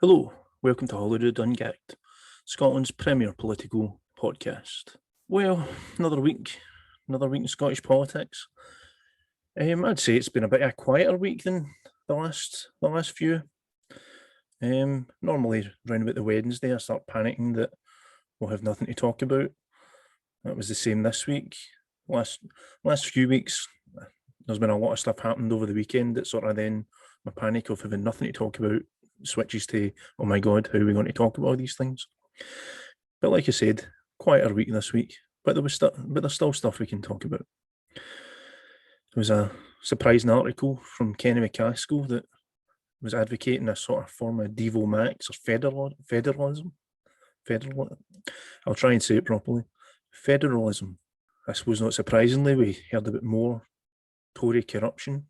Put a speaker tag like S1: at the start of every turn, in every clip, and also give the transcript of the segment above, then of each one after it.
S1: Hello, welcome to Holyrude Ungagged, Scotland's premier political podcast. Well, another week in Scottish politics. I'd say it's been a bit of a quieter week than the last few. Normally around about the Wednesday, I start panicking that we'll have nothing to talk about. That was the same this week. Last few weeks, there's been a lot of stuff happened over the weekend that sort of then my panic of having nothing to talk about switches to, oh my God, how are we going to talk about all these things? But like I said, quieter week this week, but there's still stuff we can talk about. There was a surprising article from Kenny McCaskill that was advocating a sort of form of Devo Max or federalism. I'll try and say it properly. Federalism. I suppose not surprisingly, we heard a bit more Tory corruption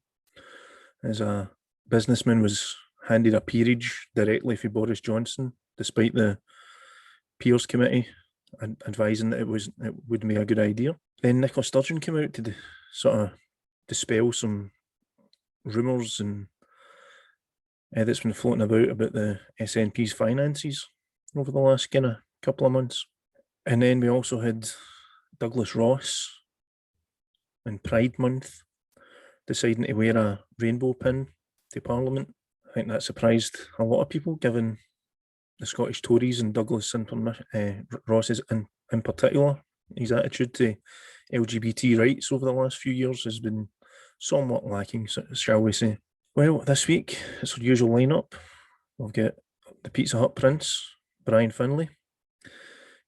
S1: as a businessman was handed a peerage directly for Boris Johnson, despite the peers committee advising that it wouldn't be a good idea. Then Nicola Sturgeon came out to sort of dispel some rumours and that's been floating about the SNP's finances over the last kind of couple of months. And then we also had Douglas Ross in Pride Month deciding to wear a rainbow pin to Parliament. I think that surprised a lot of people, given the Scottish Tories and Douglas Ross's in particular. His attitude to LGBT rights over the last few years has been somewhat lacking, shall we say. Well, this week, it's our usual lineup. We've got the Pizza Hut Prince, Brian Finlay.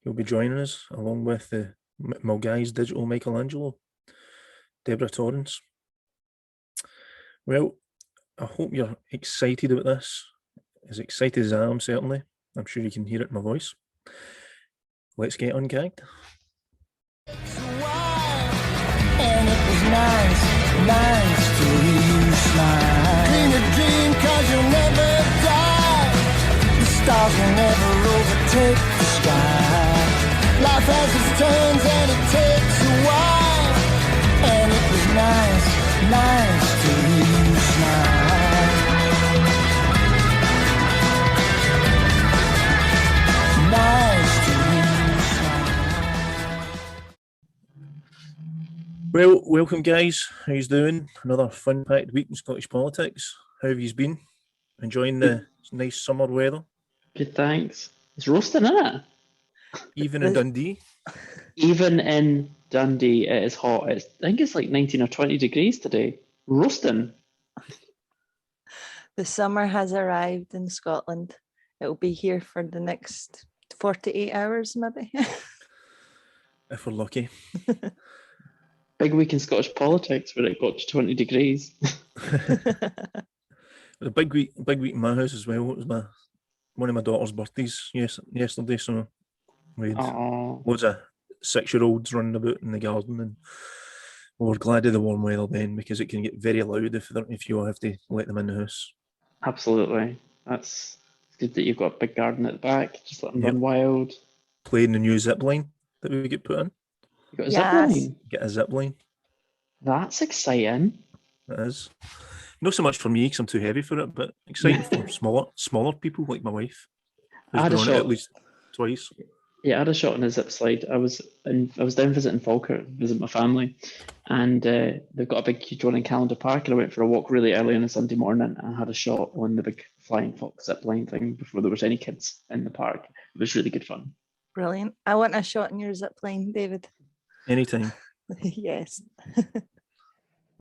S1: He'll be joining us, along with the Mulguy's Digital Michelangelo, Deborah Torrance. Well, I hope you're excited about this. As excited as I am, certainly. I'm sure you can hear it in my voice. Let's get ungagged.
S2: And it was nice to hear you smile. Dream a dream 'cause you'll never die. The stars will never overtake the sky. Life has its turns and it takes a while. And it was nice to hear you smile. Nice to hear you smile.
S1: Well, welcome guys. How you doing? Another fun-packed week in Scottish politics. How have you been? Enjoying the nice summer weather?
S3: Good, thanks. It's roasting, isn't it?
S1: Even in Dundee?
S3: Even in Dundee, it is hot. I think it's like 19 or 20 degrees today. Roasting.
S4: The summer has arrived in Scotland. It'll be here for the next 48 hours, maybe.
S1: If we're lucky.
S3: Big week in Scottish politics where it got to 20 degrees.
S1: A big week in my house as well. It was one of my daughter's birthdays yesterday, so we had loads of 6-year-olds running about in the garden, and we were glad of the warm weather then, because it can get very loud if you have to let them in the house.
S3: Absolutely. It's good that you've got a big garden at the back. Just let them run wild.
S1: Playing the new zip line that we get put in.
S3: You got a zip line?
S1: Get a zip line.
S3: That's exciting.
S1: It is. Not so much for me because I'm too heavy for it, but exciting for smaller people like my wife, who's been on it at least twice.
S3: Yeah, I had a shot on a zip slide. I was down visiting Falkirk, visit my family, and they've got a big huge one in Calendar Park, and I went for a walk really early on a Sunday morning, and I had a shot on the big flying fox zip line thing before there was any kids in the park. It was really good fun.
S4: Brilliant. I want a shot in your zip line, David.
S1: Anytime.
S4: Yes.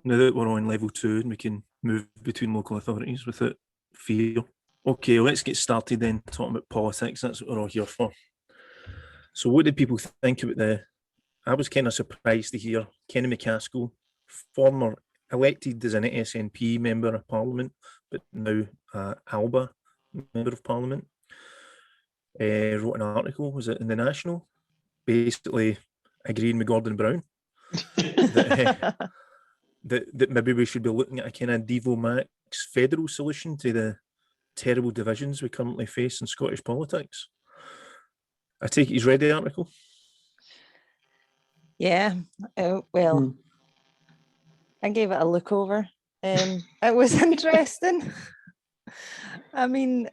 S1: Now that we're on level 2 and we can move between local authorities without fear. Okay, let's get started then, talking about politics. That's what we're all here for. So what did people think about I was kind of surprised to hear Kenny McCaskill, former elected as an SNP Member of Parliament, but now Alba Member of Parliament, wrote an article, was it in the National, basically agreeing with Gordon Brown that maybe we should be looking at a kind of Devo Max federal solution to the terrible divisions we currently face in Scottish politics. I take it he's read the article?
S4: Yeah, well, I gave it a look over. It was interesting. I mean,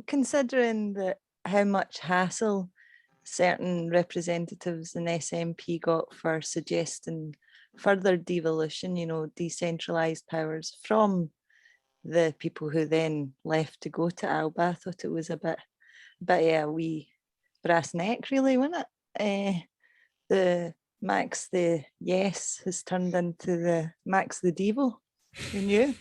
S4: considering that how much hassle certain representatives in SNP got for suggesting further devolution, decentralised powers from the people who then left to go to Alba, I thought it was a bit a wee brass neck, really, wasn't it? The Max the Yes has turned into the Max the Devo. Who knew?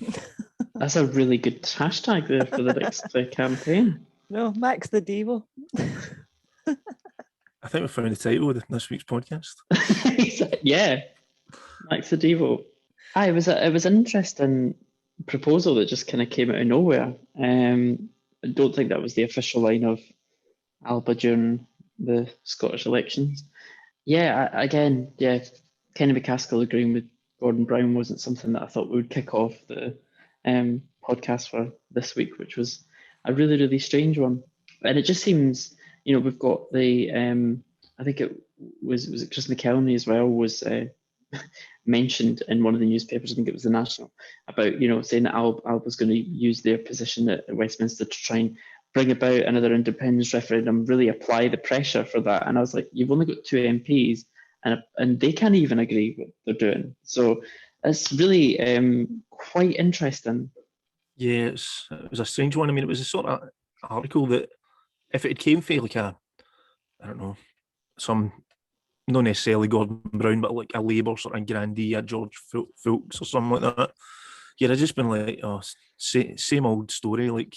S3: That's a really good hashtag there for the next campaign.
S4: No, Max the Devo.
S1: I think we found the title of this week's podcast.
S3: Yeah, Max the Devo. It was an interesting proposal that just kind of came out of nowhere. I don't think that was the official line of Alba during the Scottish elections. Yeah, Kenny McCaskill agreeing with Gordon Brown wasn't something that I thought would kick off the podcast for this week, which was a really, really strange one. And it just seems, we've got the, I think it was it Chris McKelney as well was mentioned in one of the newspapers, I think it was the National, about, saying that Alba's going to use their position at Westminster to try and bring about another independence referendum, really apply the pressure for that. And I was like, you've only got 2 MPs and they can't even agree what they're doing. So it's really quite interesting.
S1: Yeah, it was a strange one. I mean, it was a sort of article that if it had came for like I don't know, some, not necessarily Gordon Brown, but like a Labour sort of grandee, a George Fulks or something like that, you'd have just been like, oh, same old story. Like,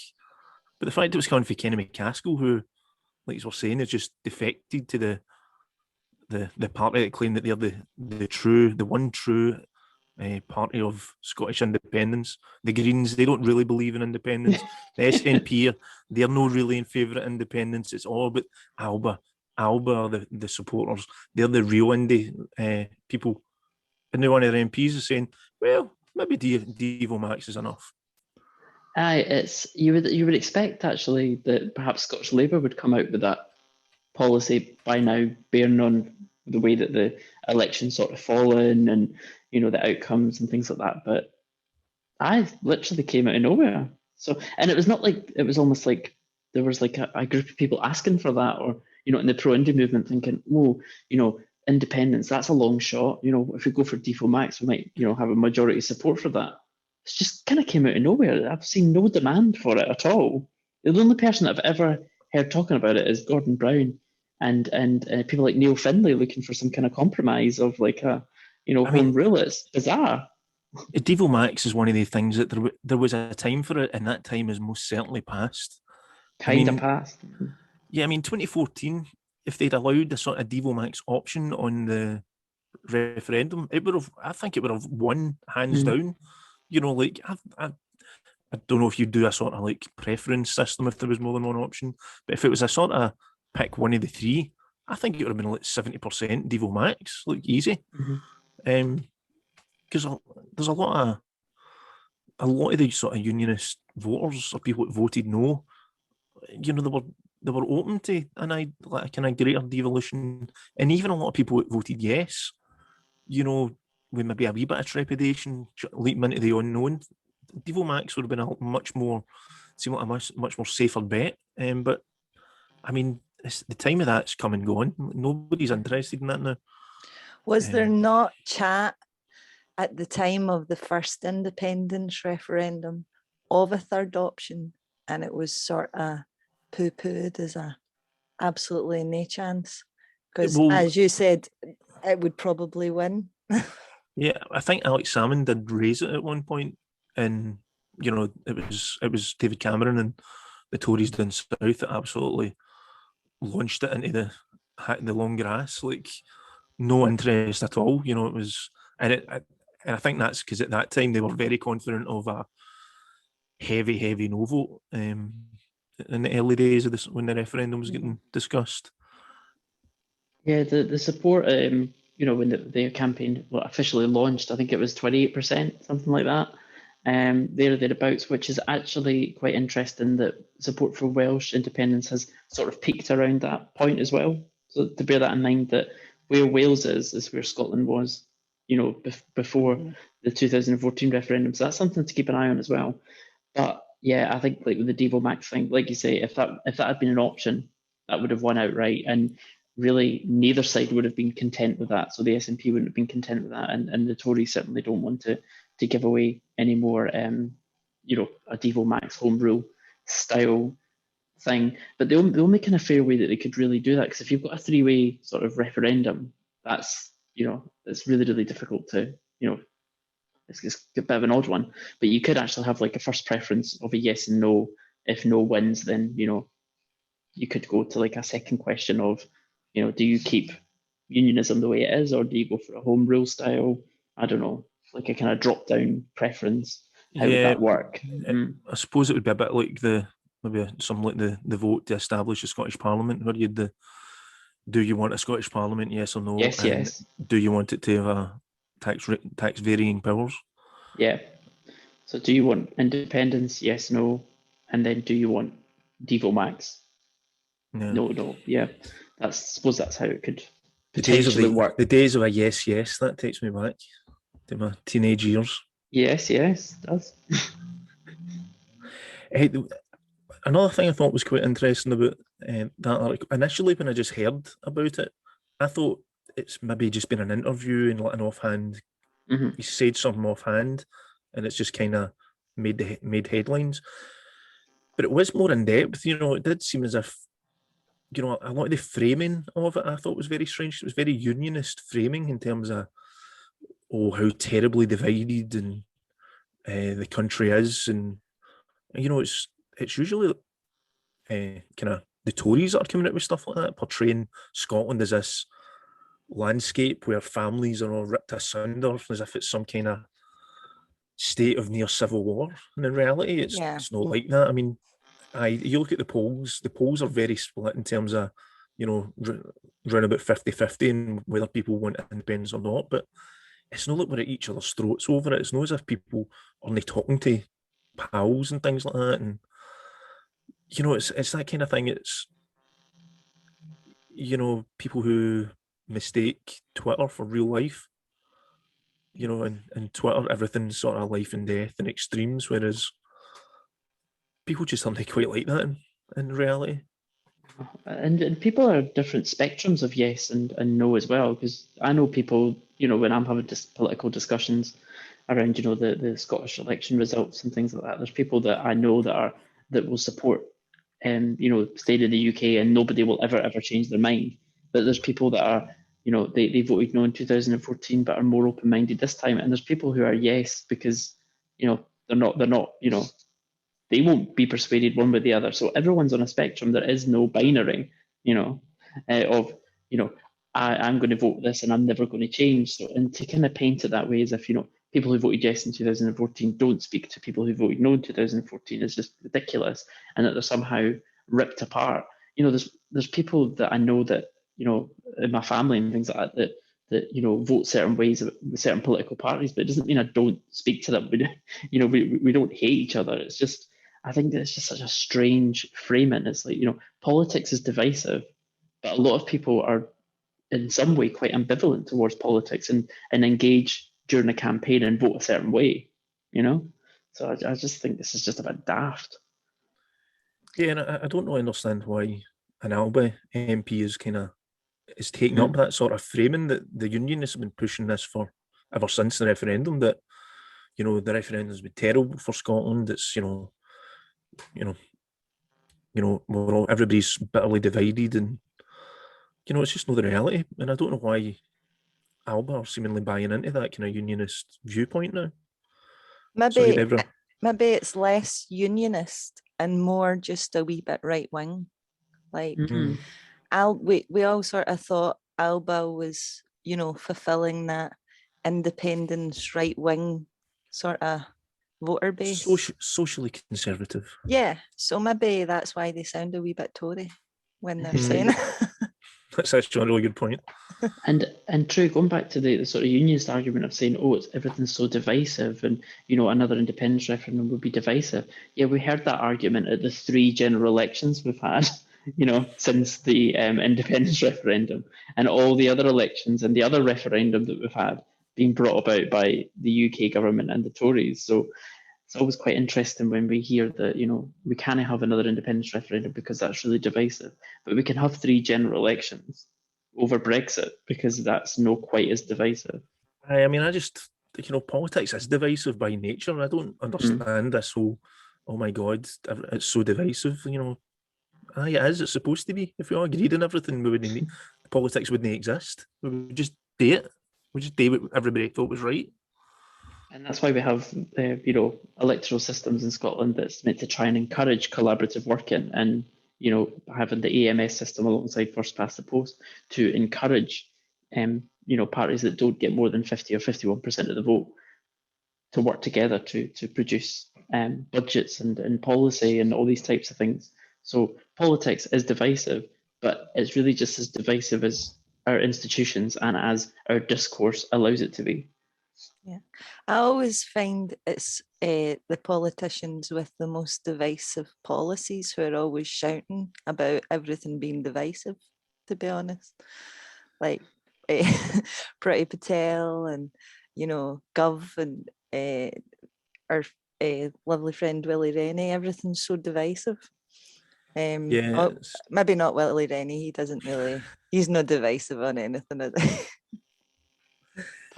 S1: but the fact it was coming for Kenny McCaskill, who, like you were saying, has just defected to the party that claim that they're the one true party of Scottish independence. The Greens, they don't really believe in independence. The SNP, they're not really in favour of independence. It's all about Alba. Alba are the supporters. They're the real indie people. And then one of the MPs is saying, well, maybe Devo Max is enough.
S3: It's you would expect actually that perhaps Scottish Labour would come out with that policy by now, bearing on the way that the election's sort of fallen and the outcomes and things like that. But I literally came out of nowhere. So, and it was not like, it was almost like there was like a group of people asking for that, or in the pro-indie movement thinking, oh, independence, that's a long shot. If we go for Devo Max, we might have a majority support for that. It just kind of came out of nowhere. I've seen no demand for it at all. The only person that I've ever heard talking about it is Gordon Brown and people like Neil Findlay looking for some kind of compromise of like a home rule. It's bizarre.
S1: Devo Max is one of the things that there was a time for it, and that time is most certainly past.
S3: Kind of past.
S1: Yeah, I mean, 2014, if they'd allowed a sort of Devo Max option on the referendum, I think it would have won hands down. Like I don't know if you do a sort of like preference system if there was more than one option, but if it was a sort of pick one of the three, I think it would have been like 70% Devo Max, like easy. Because there's a lot of these sort of unionist voters or people that voted no. They were open to a kind of greater devolution, and even a lot of people that voted yes, with maybe a wee bit of trepidation leaping into the unknown. Devo Max would have been seemed like a much more safer bet. But I mean, the time of that's come and gone. Nobody's interested in that now.
S4: Was there not chat at the time of the first independence referendum of a third option, and it was sort of poo-pooed as a absolutely no chance? Because as you said, it would probably win.
S1: Yeah, I think Alex Salmond did raise it at one point, and it was David Cameron and the Tories down south that absolutely launched it into the long grass, like no interest at all. It was, and I think that's because at that time they were very confident of a heavy no vote in the early days of this when the referendum was getting discussed. Yeah,
S3: the support, when the campaign officially launched, I think it was 28%, something like that. Thereabouts, which is actually quite interesting that support for Welsh independence has sort of peaked around that point as well. So to bear that in mind, that where Wales is where Scotland was, before the 2014 referendum. So that's something to keep an eye on as well. But Yeah, I think like with the Devo Max thing, like you say, if that had been an option, that would have won outright, and really neither side would have been content with that. So the SNP wouldn't have been content with that, and the Tories certainly don't want to give away any more, a Devo Max home rule style thing. But the only kind of fair way that they could really do that, because if you've got a three-way sort of referendum, that's it's really really difficult to it's a bit of an odd one. But you could actually have like a first preference of a yes and no. If no wins, then you could go to like a second question of do you keep unionism the way it is, or do you go for a home rule style? I don't know, like a kind of drop down preference. How would
S1: Yeah,
S3: that work?
S1: I suppose it would be a bit like maybe something like the vote to establish a Scottish Parliament, where you'd do you want a Scottish Parliament, yes or no,
S3: Yes,
S1: and
S3: yes.
S1: do you want it to have a tax varying powers?
S3: Yeah. So do you want independence? Yes, no. And then do you want Devo Max?
S1: Yeah.
S3: No. Yeah. I suppose that's how it could
S1: The days of
S3: potentially work.
S1: the days of a yes, yes, that takes me back to my teenage years.
S3: Yes, it does.
S1: Hey, another thing I thought was quite interesting about that article, initially when I just heard about it, I thought it's maybe just been an interview and like an offhand.
S3: Hmm.
S1: He said something offhand, and it's just kind of made headlines. But it was more in depth. It did seem as if a lot of the framing of it I thought was very strange. It was very unionist framing in terms of how terribly divided and the country is, and it's usually kind of the Tories that are coming out with stuff like that, portraying Scotland as this landscape where families are all ripped asunder as if it's some kind of state of near civil war. And in reality, it's
S4: Yeah.
S1: it's not like that. I mean, you look at the polls. The polls are very split in terms of around about 50-50 and whether people want independence or not. But it's not like we're at each other's throats over it. It's not as if people aren't talking to pals and things like that. And it's that kind of thing. It's people who mistake Twitter for real life. And Twitter, everything's sort of life and death and extremes, whereas people just aren't quite like that in reality.
S3: And people are different spectrums of yes and no as well, because I know people, when I'm having political discussions around, the Scottish election results and things like that, there's people that I know that will support staying in the UK and nobody will ever change their mind. But there's people that are, they voted no in 2014 but are more open-minded this time. And there's people who are yes because, they're not, they won't be persuaded one way or the other. So everyone's on a spectrum. There is no binary, of, I'm going to vote this and I'm never going to change. So, and to kind of paint it that way as if, people who voted yes in 2014 don't speak to people who voted no in 2014 is just ridiculous. And that they're somehow ripped apart. There's people that I know that, in my family and things like that, that vote certain ways with certain political parties, but it doesn't mean I don't speak to them. We don't hate each other. It's just, I think that it's just such a strange framing. It's like, politics is divisive, but a lot of people are in some way quite ambivalent towards politics and engage during a campaign and vote a certain way, So I just think this is just a bit daft.
S1: Yeah, and I don't really understand why an Alba MP is taking up that sort of framing that the unionists have been pushing this for ever since the referendum, that the referendum's been terrible for Scotland. It's everybody's bitterly divided, and it's just not the reality. And I don't know why Alba are seemingly buying into that kind of unionist viewpoint now. Sorry,
S4: Maybe
S1: Deborah.
S4: maybe it's less unionist and more just a wee bit right wing. Like we all sort of thought Alba was, fulfilling that independence right wing sort of voter base.
S1: Socially conservative.
S4: Yeah, so maybe that's why they sound a wee bit Tory when they're saying it.
S1: That's actually a really good point.
S3: And true, going back to the sort of unionist argument of saying, oh, everything's so divisive and, another independence referendum would be divisive. Yeah, we heard that argument at the 3 general elections we've had, since the independence referendum, and all the other elections and the other referendum that we've had being brought about by the UK government and the Tories. So it's always quite interesting when we hear that, we can't have another independence referendum because that's really divisive, but we can have 3 general elections over Brexit because that's not quite as divisive.
S1: I mean, I just, politics is divisive by nature. I don't understand this whole, oh my God, it's so divisive. Aye, it is. It's supposed to be. If we all agreed on everything, politics wouldn't exist. We would just do it. We just do what everybody thought was right.
S3: And that's why we have, electoral systems in Scotland that's meant to try and encourage collaborative working, and having the AMS system alongside first past the post to encourage, parties that don't get more than 50 or 51% of the vote to work together to produce budgets and policy and all these types of things. So politics is divisive, but it's really just as divisive as our institutions and as our discourse allows it to be.
S4: Yeah, I always find it's the politicians with the most divisive policies who are always shouting about everything being divisive, to be honest. Like Priti Patel and, Gov and our lovely friend Willie Rennie, everything's so divisive.
S1: Yeah,
S4: maybe not Willie Rennie, he's not divisive on anything, is he?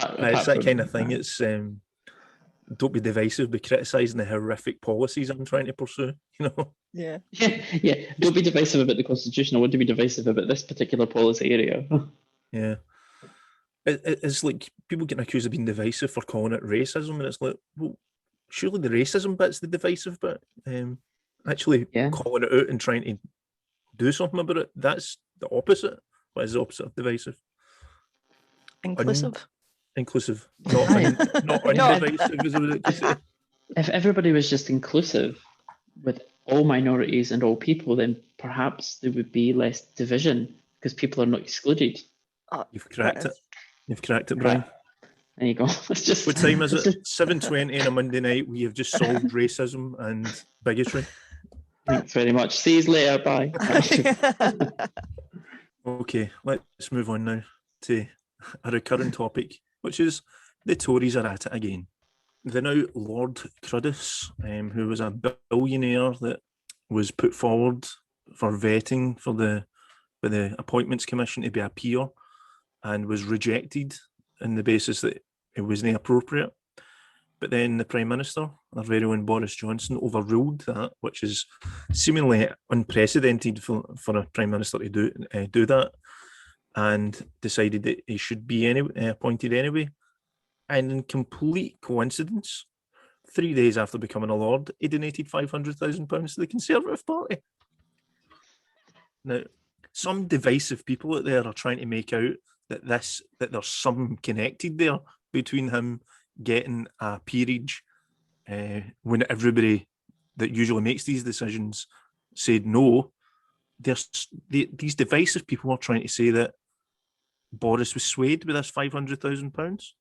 S1: It's that kind of thing. It's don't be divisive, be criticising the horrific policies I'm trying to pursue.
S4: Yeah.
S3: Don't be divisive about the Constitution. I want to be divisive about this particular policy area.
S1: Yeah, it's like people getting accused of being divisive for calling it racism, and it's like, well, surely the racism bit's the divisive bit. Actually calling it out and trying to do something about it, that's the opposite. What is the opposite of divisive?
S4: Inclusive.
S1: Inclusive, not undivisive, is what it could say.
S3: If everybody was just inclusive with all minorities and all people, then perhaps there would be less division because people are not excluded.
S1: You've cracked it. You've cracked it, Brian.
S3: There you go. It's just,
S1: what time is it? 7:20 on a Monday night. We have just solved racism and bigotry.
S3: Thanks very much. See you later. Bye.
S1: Okay, let's move on now to a recurring topic, which is the Tories are at it again. The now Lord Cruddas, who was a billionaire that was put forward for vetting for by the Appointments Commission to be a peer and was rejected on the basis that it wasn't appropriate. But then the Prime Minister, our very own Boris Johnson, overruled that, which is seemingly unprecedented for a Prime Minister to do that, and decided that he should be appointed anyway. And in complete coincidence, 3 days after becoming a Lord, he donated £500,000 to the Conservative Party. Now, some divisive people out there are trying to make out that there's some connected there between him getting a peerage when everybody that usually makes these decisions said no. These divisive people are trying to say that Boris was swayed with this £500,000.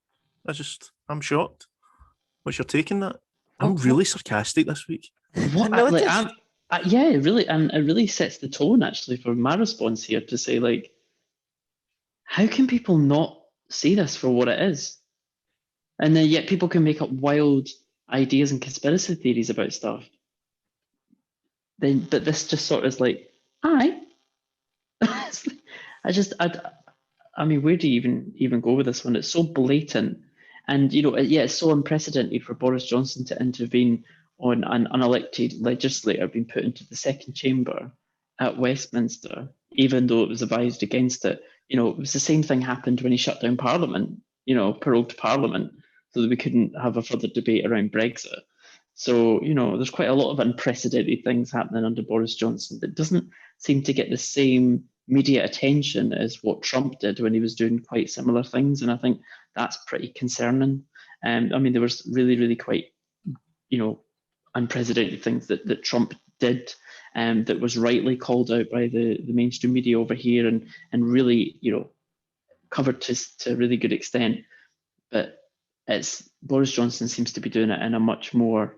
S1: I'm shocked. What's your take on that? I'm really sarcastic this week.
S3: What? It really sets the tone actually for my response here to say, like, how can people not see this for what it is? And then yet people can make up wild ideas and conspiracy theories about stuff. But this just sort of is like, I mean, where do you even go with this one? It's so blatant. And, it's so unprecedented for Boris Johnson to intervene on an unelected legislator being put into the second chamber at Westminster, even though it was advised against it. It was the same thing happened when he shut down Parliament, prorogued Parliament so that we couldn't have a further debate around Brexit. So, there's quite a lot of unprecedented things happening under Boris Johnson that doesn't seem to get the same media attention as what Trump did when he was doing quite similar things. And I think that's pretty concerning. I mean, there was really, really quite, unprecedented things that Trump did that was rightly called out by the mainstream media over here and really, covered to a really good extent. But it's Boris Johnson seems to be doing it in a much more,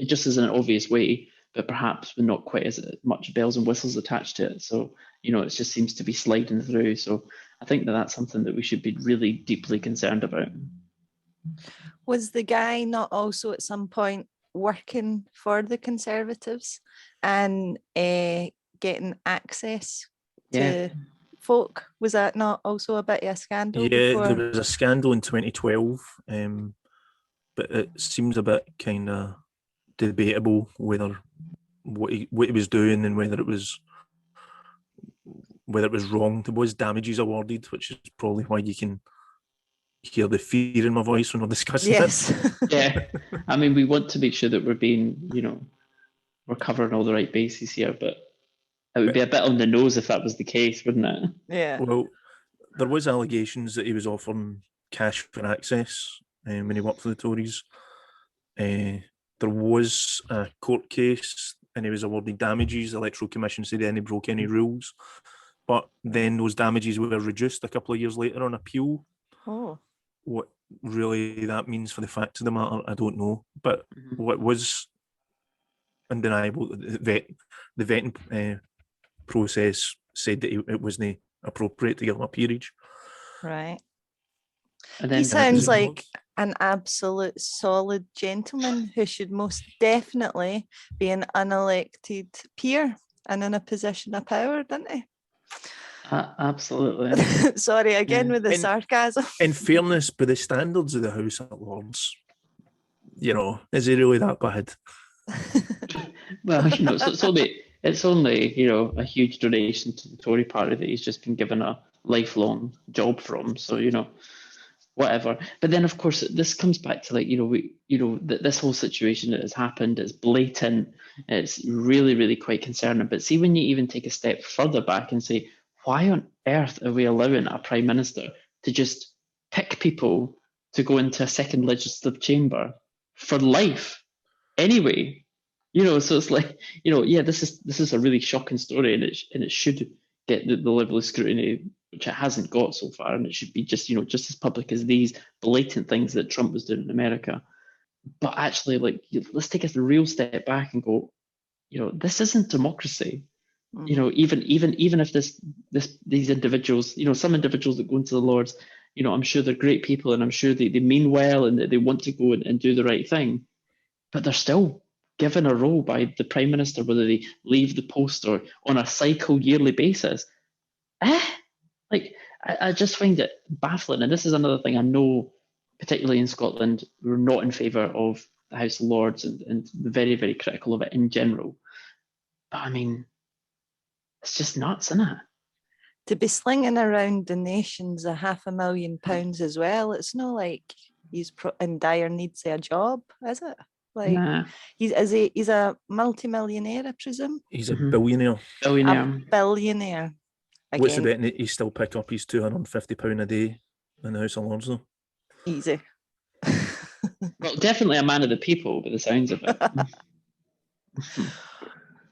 S3: just as an obvious way, but perhaps with not quite as much bells and whistles attached to it. So, it just seems to be sliding through. So I think that's something that we should be really deeply concerned about.
S4: Was the guy not also at some point working for the Conservatives and getting access
S3: Yeah.
S4: to folk? Was that not also a bit of a scandal
S1: Yeah,
S4: before?
S1: there was a scandal in 2012, but it seems a bit kind of debatable whether what he was doing and whether it was wrong. There was damages awarded, which is probably why you can hear the fear in my voice when we're discussing
S4: Yes.
S3: Yeah. I mean, we want to make sure that we're being, we're covering all the right bases here, but it would be a bit on the nose if that was the case, wouldn't it?
S4: Yeah.
S1: Well, there was allegations that he was offering cash for access when he worked for the Tories. There was a court case and he was awarded damages. The Electoral Commission said then he broke any rules. But then those damages were reduced a couple of years later on appeal.
S4: Oh.
S1: What really that means for the facts of the matter, I don't know. But what was undeniable, the vetting process said that it wasn't appropriate to give him a peerage.
S4: Right.
S3: And
S4: He
S3: then
S4: sounds like an absolute solid gentleman who should most definitely be an unelected peer and in a position of power, doesn't he?
S3: absolutely.
S4: Sorry, again
S3: Yeah.
S4: with the sarcasm.
S1: In fairness, by the standards of the House of Lords, is he really that bad?
S3: Well, so it's only a huge donation to the Tory party that he's just been given a lifelong job from. So whatever. But then, of course, this comes back to this whole situation that has happened. It's blatant. It's really, really quite concerning. But see, when you even take a step further back and say, why on earth are we allowing a prime minister to just pick people to go into a second legislative chamber for life? Anyway, so it's like, this is a really shocking story, and it should get the level of scrutiny which it hasn't got so far, and it should be just as public as these blatant things that Trump was doing in America. But actually, let's take a real step back and go, this isn't democracy. Even if these individuals, some individuals that go into the Lords, I'm sure they're great people, and I'm sure they mean well, and they want to go and do the right thing, but they're still given a role by the Prime Minister, whether they leave the post or on a cycle yearly basis. I just find it baffling. And this is another thing I know, particularly in Scotland, we're not in favour of the House of Lords and very, very critical of it in general. But I mean, it's just nuts, isn't it?
S4: To be slinging around donations of £500,000 as well, it's not like he's in dire needs of a job, is it?
S3: Nah.
S4: He's a multi-millionaire, I presume?
S1: He's a billionaire.
S4: A billionaire. Again,
S1: What's the bet that he still pick up his £250 a day in the House of Lords, though?
S4: Easy.
S3: Well, definitely a man of the people, by the sounds of it.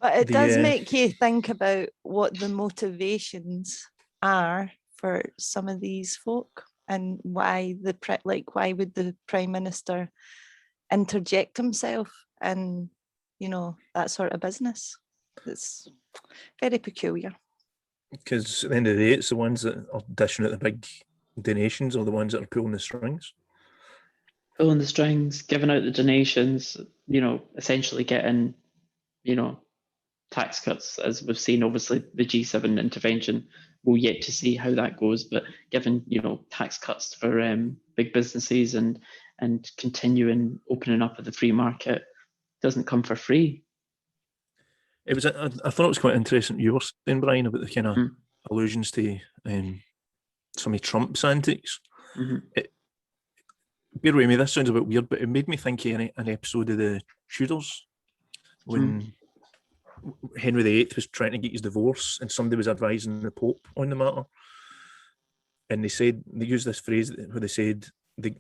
S4: But it does make you think about what the motivations are for some of these folk, and why why would the Prime Minister interject himself in that sort of business. It's very peculiar.
S1: Because at the end of the day, it's the ones that are dishing out the big donations or the ones that are pulling the strings.
S3: Pulling the strings, giving out the donations, essentially getting, tax cuts, as we've seen. Obviously, the G7 intervention, we'll yet to see how that goes, but given, tax cuts for big businesses and continuing opening up of the free market doesn't come for free.
S1: I thought it was quite interesting you were saying, Brian, about the kind of allusions to some of Trump's antics. Bear with me, this sounds a bit weird, but it made me think of an episode of the Tudors when Henry VIII was trying to get his divorce and somebody was advising the Pope on the matter. And they used this phrase where they said,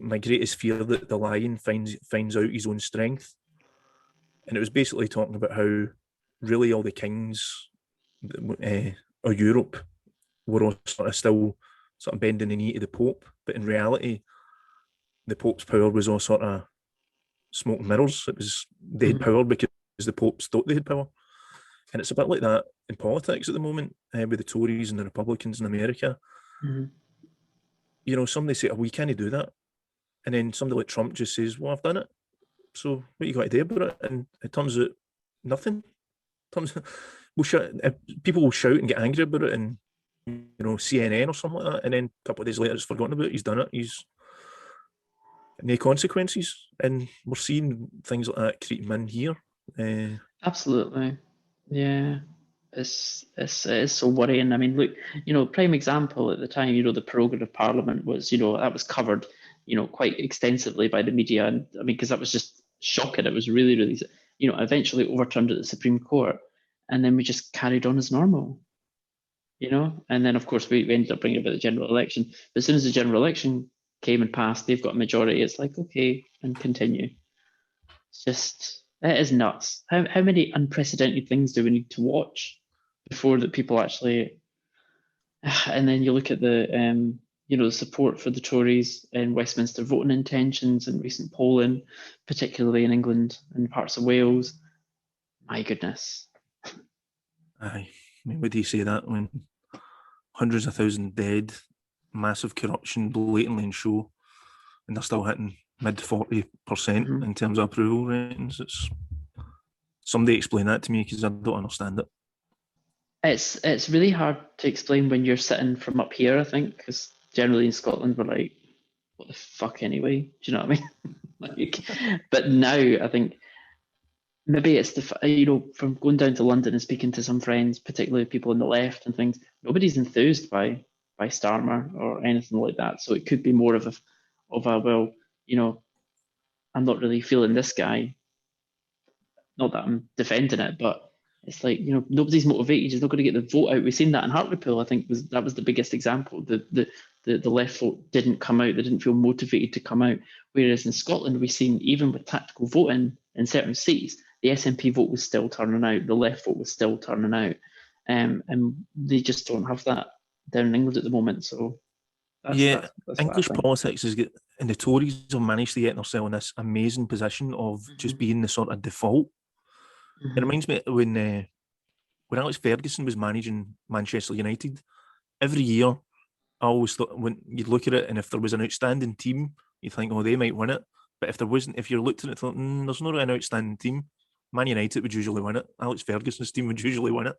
S1: my greatest fear that the lion finds out his own strength. And it was basically talking about how really all the kings of Europe were all still bending the knee to the Pope, but in reality, the Pope's power was all sort of smoke and mirrors. It was they had power because the Popes thought they had power, and it's a bit like that in politics at the moment with the Tories and the Republicans in America. Somebody say, "Oh, we can't do that," And then somebody like Trump just says, well, I've done it. So what you got to do about it? And it turns out nothing. People will shout and get angry about it, and CNN or something like that, and then a couple of days later it's forgotten about it. He's done it. He's no consequences, and we're seeing things like that creeping in here.
S3: Absolutely, yeah. It is so worrying. I mean, look, prime example at the time, the prerogative parliament was, that was covered, quite extensively by the media, and I mean, because that was just shocking. It was really, really, eventually overturned at the Supreme Court, and then we just carried on as normal, and then of course we ended up bringing about the general election. But as soon as the general election came and passed, they've got a majority. It's like, okay, and continue. It's just, it is nuts. How many unprecedented things do we need to watch before that people actually? And then you look at the the support for the Tories in Westminster voting intentions and recent polling, particularly in England and parts of Wales. My goodness.
S1: Aye, I mean, what do you say that when hundreds of thousands dead, massive corruption blatantly in show, and they're still hitting mid 40% in terms of approval ratings? It's somebody explain that to me, because I don't understand it.
S3: It's really hard to explain when you're sitting from up here, I think, because generally in Scotland we're like, what the fuck anyway? Do you know what I mean? But now I think maybe it's from going down to London and speaking to some friends, particularly people on the left and things, nobody's enthused by Starmer or anything like that. So it could be more of a well, I'm not really feeling this guy. Not that I'm defending it, but it's like, nobody's motivated. He's not going to get the vote out. We've seen that in Hartlepool. I think that was the biggest example. The left vote didn't come out. They didn't feel motivated to come out. Whereas in Scotland, we've seen even with tactical voting in certain seats, the SNP vote was still turning out. The left vote was still turning out. And they just don't have that down in England at the moment. So that's
S1: English politics is good, and the Tories have managed to get themselves in this amazing position of just being the sort of default. It reminds me when Alex Ferguson was managing Manchester United. Every year, I always thought, when you'd look at it, and if there was an outstanding team, you think, oh, they might win it. But if there wasn't, if you looked at it, thought, there's not an outstanding team, Man United would usually win it. Alex Ferguson's team would usually win it.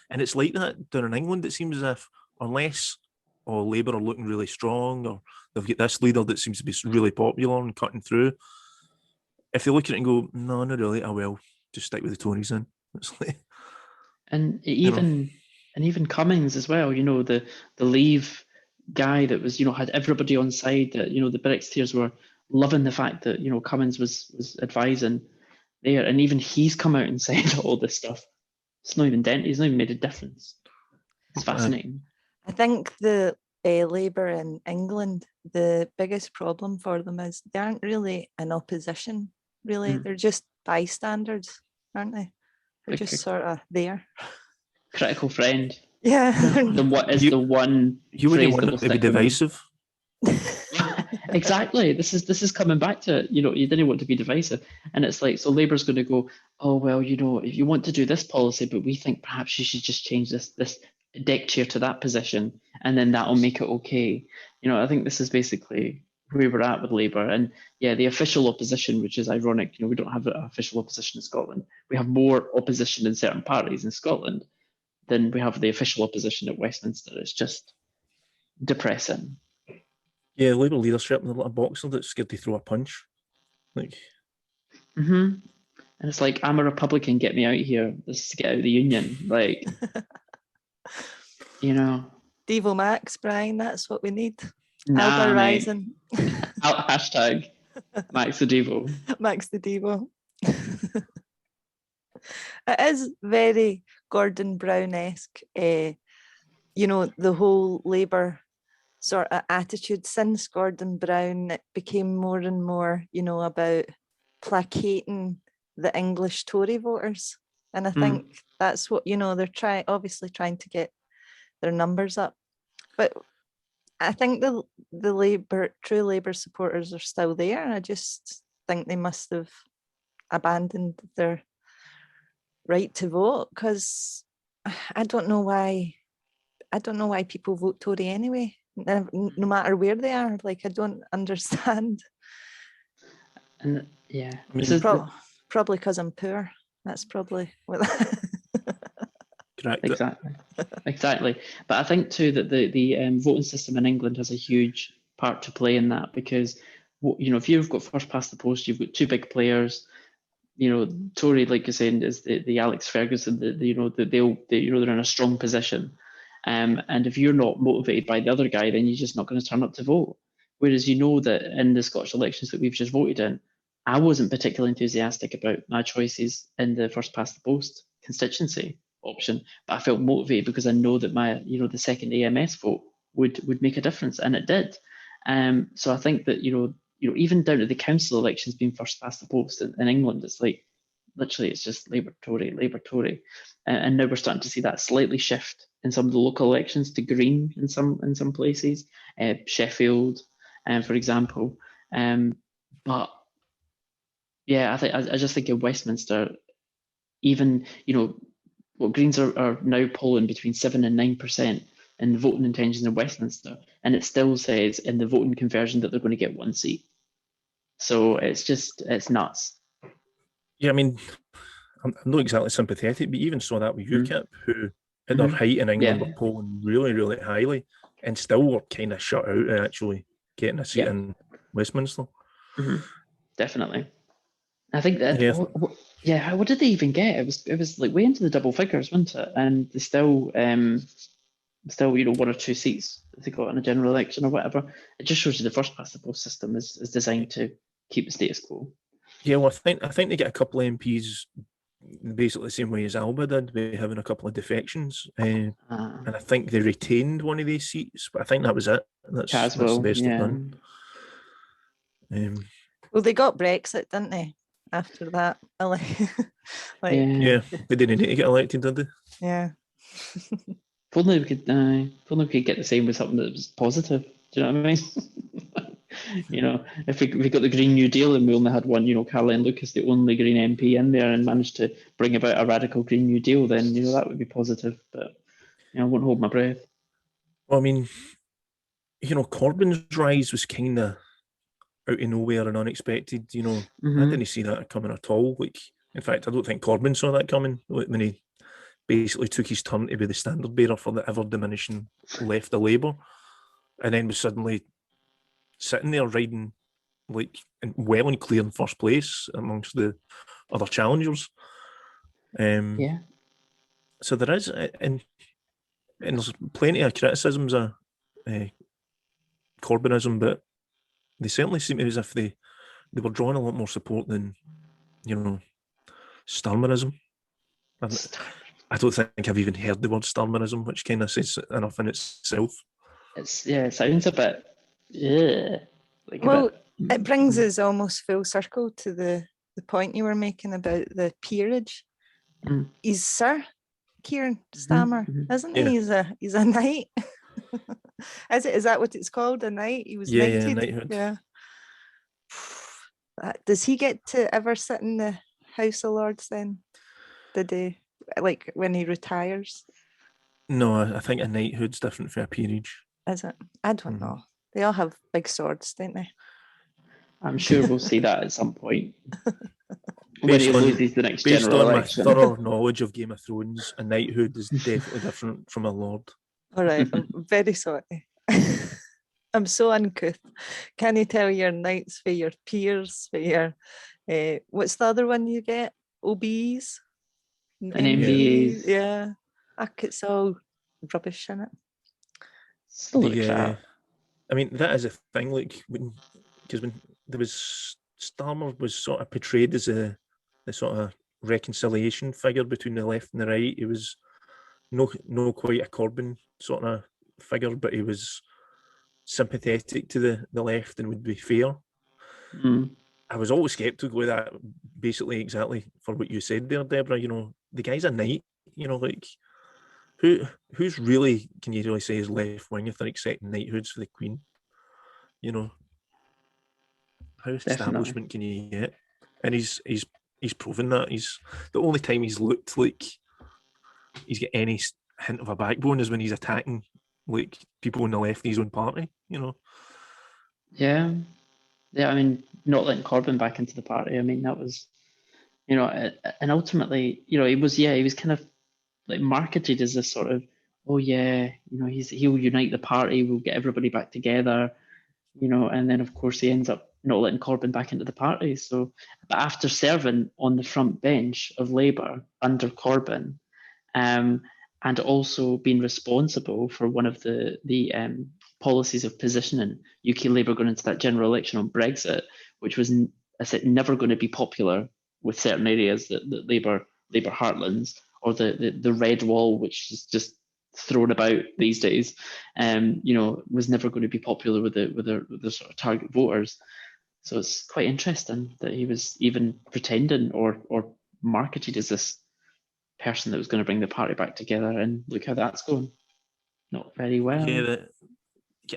S1: And it's like that down in England. It seems as if, unless Labour are looking really strong, or they've got this leader that seems to be really popular and cutting through, if they look at it and go, no, not really, I will just stick with the Tories then. It's like,
S3: and even Cummings as well, the Leave guy that was, had everybody on side, that, the Brexiteers were loving the fact that, Cummings was advising there, and even he's come out and said all this stuff. It's not even he's not even made a difference. It's fascinating.
S4: I think the Labour in England, the biggest problem for them is they aren't really in opposition, really. They're just bystanders, aren't they? They're just sort of there.
S3: Critical friend.
S4: Yeah.
S3: The one
S1: you wouldn't want it to be divisive.
S3: Exactly. This is coming back to, you didn't want to be divisive. And it's like, so Labour's going to go, oh, well, if you want to do this policy, but we think perhaps you should just change this deck chair to that position, and then that'll make it okay. I think this is basically where we're at with Labour. And yeah, the official opposition, which is ironic, we don't have an official opposition in Scotland. We have more opposition in certain parties in Scotland than we have the official opposition at Westminster. It's just depressing.
S1: Yeah, Labour leadership, they're like a boxer that's scared to throw a punch. Like,
S3: and it's like, I'm a Republican, get me out here. Let's get out of the union. Like,
S4: Devo Max, Brian, that's what we need.
S3: Nah,
S4: Alba Rising.
S3: Hashtag Max the Devo.
S4: Max the Devo. It is very Gordon Brown-esque, the whole Labour sort of attitude. Since Gordon Brown, it became more and more, about placating the English Tory voters. And I think that's what, they're obviously trying to get their numbers up. But I think the true Labour supporters are still there. I just think they must have abandoned their right to vote, because I don't know why people vote Tory anyway, no matter where they are. Like, I don't understand
S3: And yeah,
S1: I mean,
S3: this is
S4: Probably because I'm poor. That's probably what.
S1: correct. It.
S3: exactly. But I think too that the voting system in England has a huge part to play in that, because if you've got first past the post, you've got two big players. Tory, like you're saying, is the Alex Ferguson. They're in a strong position. And if you're not motivated by the other guy, then you're just not going to turn up to vote. Whereas that in the Scottish elections that we've just voted in, I wasn't particularly enthusiastic about my choices in the first past the post constituency option, but I felt motivated because I know that my the second AMS vote would make a difference, and it did. So I think that even down to the council elections being first past the post in England, it's like literally it's just Labour Tory, and now we're starting to see that slightly shift in some of the local elections to Green in some places, Sheffield, for example. But yeah, I just think in Westminster, even what Greens are now polling between 7 and 9% in the voting intentions in Westminster, and it still says in the voting conversion that they're going to get one seat. So it's nuts.
S1: Yeah, I mean, I'm not exactly sympathetic, but you even saw that with UKIP, who at their height in England were polling really, really highly, and still were kind of shut out of actually getting a seat in Westminster.
S3: Definitely. I think that what did they even get? It was like way into the double figures, wasn't it? And they still 1 or 2 seats that they got in a general election or whatever. It just shows you the first past the post system is designed to keep the status quo.
S1: Yeah, well, I think they get a couple of MPs basically the same way as Alba did, by having a couple of defections, and I think they retained one of these seats, but I think that was it. That's the best they've done.
S4: Well, they got Brexit, didn't they? After that, but
S1: they didn't need to get elected, did they?
S4: Yeah.
S3: If only we could get the same with something that was positive. Do you know what I mean? If we got the Green New Deal and we only had one, Caroline Lucas, the only Green MP in there, and managed to bring about a radical Green New Deal, then that would be positive. But I won't hold my breath.
S1: Well, I mean, Corbyn's rise was kind of out of nowhere and unexpected. I didn't see that coming at all. Like, in fact, I don't think Corbyn saw that coming when he basically took his turn to be the standard bearer for the ever diminishing left of Labour, and then was suddenly sitting there riding well and clear in first place amongst the other challengers. So there is, and there's plenty of criticisms of Corbynism, but they certainly seem as if they were drawing a lot more support than Sturmerism. I don't think I've even heard the word Sturmerism, which kind of says enough in itself.
S3: It sounds a bit.
S4: It brings us almost full circle to the point you were making about the peerage. He's Sir Keir Starmer, isn't he? He's a knight. Is that what it's called? A knight? He was knighted.
S1: Knighthood.
S4: Yeah. Does he get to ever sit in the House of Lords then? Did he, when he retires?
S1: No, I think a knighthood's different from a peerage.
S4: Is it? I don't know. They all have big swords, don't they?
S3: I'm sure we'll see that at some point. When he loses the next general election.
S1: Based on my thorough knowledge of Game of Thrones, a knighthood is definitely different from a lord.
S4: All right, I'm very sorry. I'm so uncouth. Can you tell your knights for your peers, for your what's the other one you get? OBs?
S3: And MBAs.
S4: Yeah. It's all rubbish in it.
S1: I mean, that is a thing, because when there was Starmer was sort of portrayed as the sort of reconciliation figure between the left and the right. He was no quite a Corbyn sort of figure, but he was sympathetic to the left and would be fair. I was always sceptical with that, basically exactly for what you said there, Deborah. The guy's a knight, who's really, can you really say, is left wing if they're accepting knighthoods for the Queen? How establishment can you get? And he's proven that. He's the only time he's looked like he's got any hint of a backbone is when he's attacking people on the left of his own party.
S3: Yeah. I mean, not letting Corbyn back into the party. I mean, that was, and ultimately, he was kind of like marketed as this sort of, oh yeah, he'll unite the party, we'll get everybody back together, and then of course he ends up not letting Corbyn back into the party. So, but after serving on the front bench of Labour under Corbyn, and also being responsible for one of the policies of positioning UK Labour going into that general election on Brexit, which was, I said, never going to be popular with certain areas that Labour heartlands, or the red wall, which is just thrown about these days, was never going to be popular with the sort of target voters. So it's quite interesting that he was even pretending or marketed as this person that was going to bring the party back together, and look how that's going. Not very well.
S1: Yeah,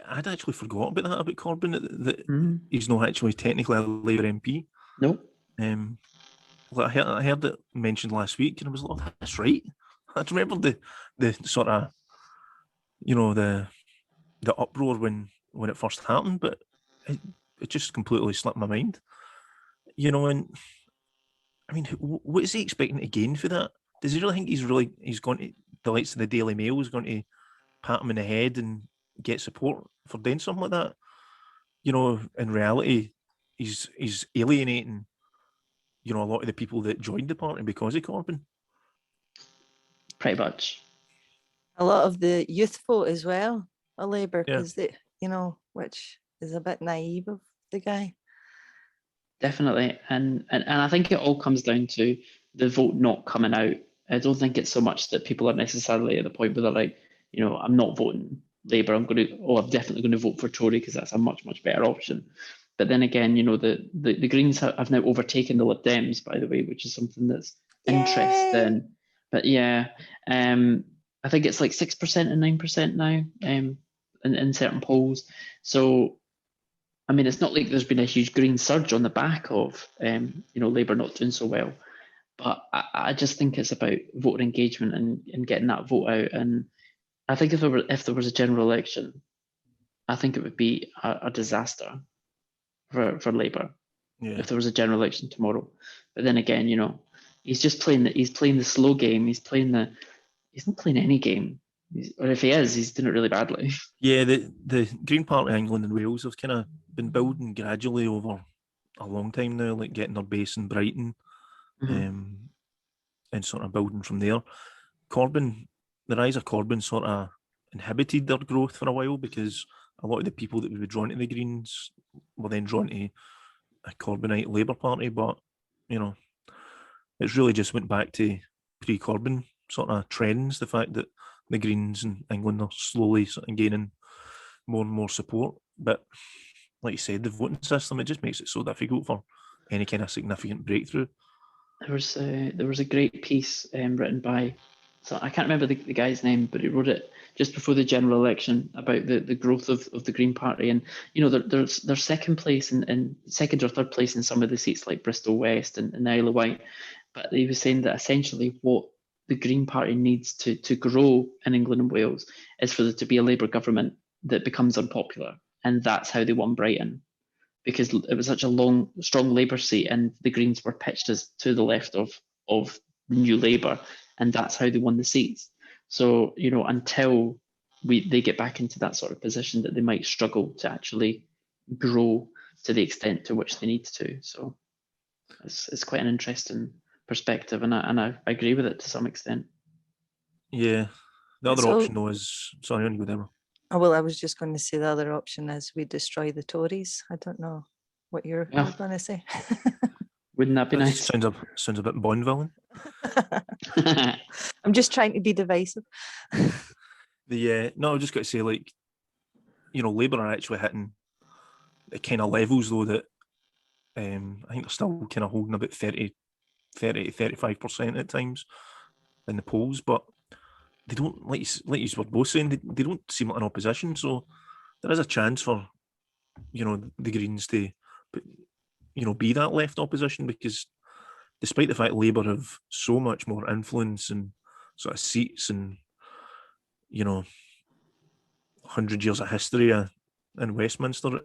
S1: I'd actually forgot about that about Corbyn, that he's not actually technically a Labour MP.
S3: Nope.
S1: I heard it mentioned last week, and I was like, oh, that's right. I remember the sort of, the uproar when it first happened, but it just completely slipped my mind. And I mean, what is he expecting to gain for that? Does he really think he's going to, the likes of the Daily Mail is going to pat him in the head and get support for doing something like that? In reality, he's alienating, a lot of the people that joined the party because of Corbyn.
S3: Pretty much.
S4: A lot of the youth vote as well, a Labour,
S1: Yeah.
S4: because they, which is a bit naive of the guy.
S3: Definitely, and I think it all comes down to the vote not coming out. I don't think it's so much that people are necessarily at the point where they're like, I'm not voting Labour. I'm definitely going to vote for Tory because that's a much, much better option. But then again, the Greens have now overtaken the Lib Dems, by the way, which is something that's interesting. But yeah, I think it's like 6% and 9% now, in certain polls. So, I mean, it's not like there's been a huge green surge on the back of, Labour not doing so well. But I just think it's about voter engagement and getting that vote out. And I think if there was a general election, I think it would be a disaster for Labour.
S1: Yeah.
S3: If there was a general election tomorrow. But then again, he's just playing the slow game. He's not playing any game. Or if he is, he's doing it really badly.
S1: Yeah, the Green Party England and Wales have kind of been building gradually over a long time now, like getting their base in Brighton, and sort of building from there. The rise of Corbyn sort of inhibited their growth for a while, because a lot of the people that would be drawn to the Greens were then drawn to a Corbynite Labour Party. But, it's really just went back to pre-Corbyn sort of trends, the fact that the Greens in England are slowly sort of gaining more and more support. But like you said, the voting system, it just makes it so difficult for any kind of significant breakthrough.
S3: There was a great piece written by, so I can't remember the guy's name, but he wrote it just before the general election about the growth of the Green Party. And they're second place and second or third place in some of the seats like Bristol West and the Isle of Wight. But he was saying that essentially what the Green Party needs to grow in England and Wales is for there to be a Labour government that becomes unpopular. And that's how they won Brighton, because it was such a strong Labour seat, and the Greens were pitched as to the left of New Labour, and that's how they won the seats. So, until they get back into that sort of position, that they might struggle to actually grow to the extent to which they need to. So it's quite an interesting perspective, and I agree with it to some extent.
S1: Yeah. The other option, though, is... Sorry, on you go, Deborah.
S4: Oh, well, I was just going to say the other option is we destroy the Tories. I don't know what you're going to say.
S3: Wouldn't that be nice?
S1: Sounds a bit Bond villain.
S4: I'm just trying to be divisive.
S1: No, I just got to say, like, Labour are actually hitting the kind of levels, though, that I think they're still kind of holding about 30 to 35% at times in the polls, but they don't, like you were both saying, they don't seem like an opposition. So there is a chance for, the Greens to, be that left opposition, because despite the fact Labour have so much more influence and sort of seats and, 100 years of history in Westminster,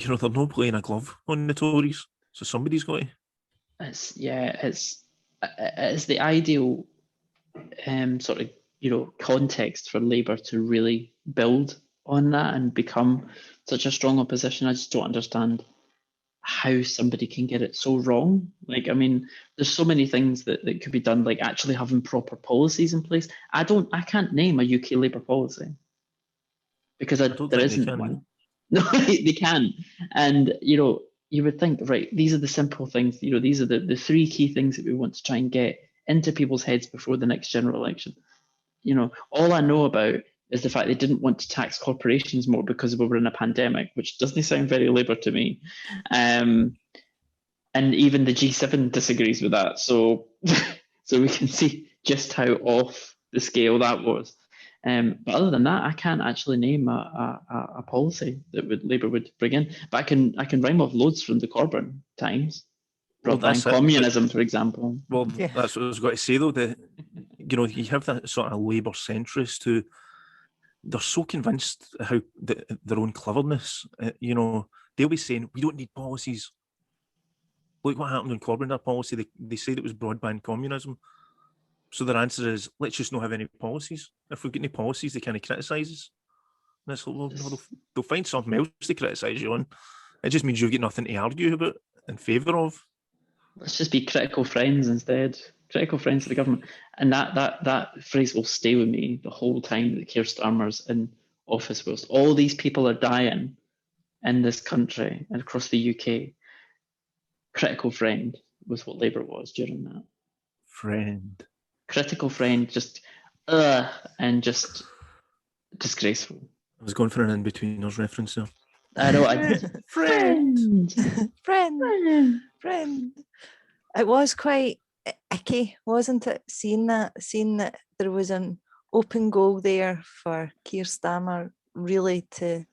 S1: they're not playing a glove on the Tories, so somebody's got to.
S3: It's the ideal sort of context for Labour to really build on that and become such a strong opposition. I just don't understand how somebody can get it so wrong. Like, I mean, there's so many things that could be done, like actually having proper policies in place. I can't name a UK Labour policy because
S1: don't
S3: there
S1: think they
S3: isn't
S1: can.
S3: one. No, they can. And you would think, right, these are the simple things, these are the three key things that we want to try and get into people's heads before the next general election. All I know about is the fact they didn't want to tax corporations more because we were in a pandemic, which doesn't sound very Labour to me. And even the G7 disagrees with that. So we can see just how off the scale that was. But other than that, I can't actually name a policy that Labour would bring in. But I can rhyme off loads from the Corbyn times.
S1: Well,
S3: Broadband communism, for example.
S1: Well,
S4: Yeah.
S1: that's what I was going to say, though. You have that sort of Labour centrist who they're so convinced how their own cleverness. They'll be saying, we don't need policies. Look what happened in Corbyn, their policy. They said it was broadband communism. So their answer is, let's just not have any policies. If we've got any policies, they kind of criticise us. And it's like, well, no, they'll find something else to criticise you on. It just means you've got nothing to argue about in favour of.
S3: Let's just be critical friends instead. Critical friends of the government. And that phrase will stay with me the whole time that Keir Starmer's in office. Whilst all these people are dying in this country and across the UK, critical friend was what Labour was during that.
S1: Friend.
S3: Critical friend, just and just disgraceful.
S1: I was going for an in-betweeners reference there.
S3: I know.
S4: Friend. Friend. It was quite icky, wasn't it? Seeing that there was an open goal there for Keir Starmer really to,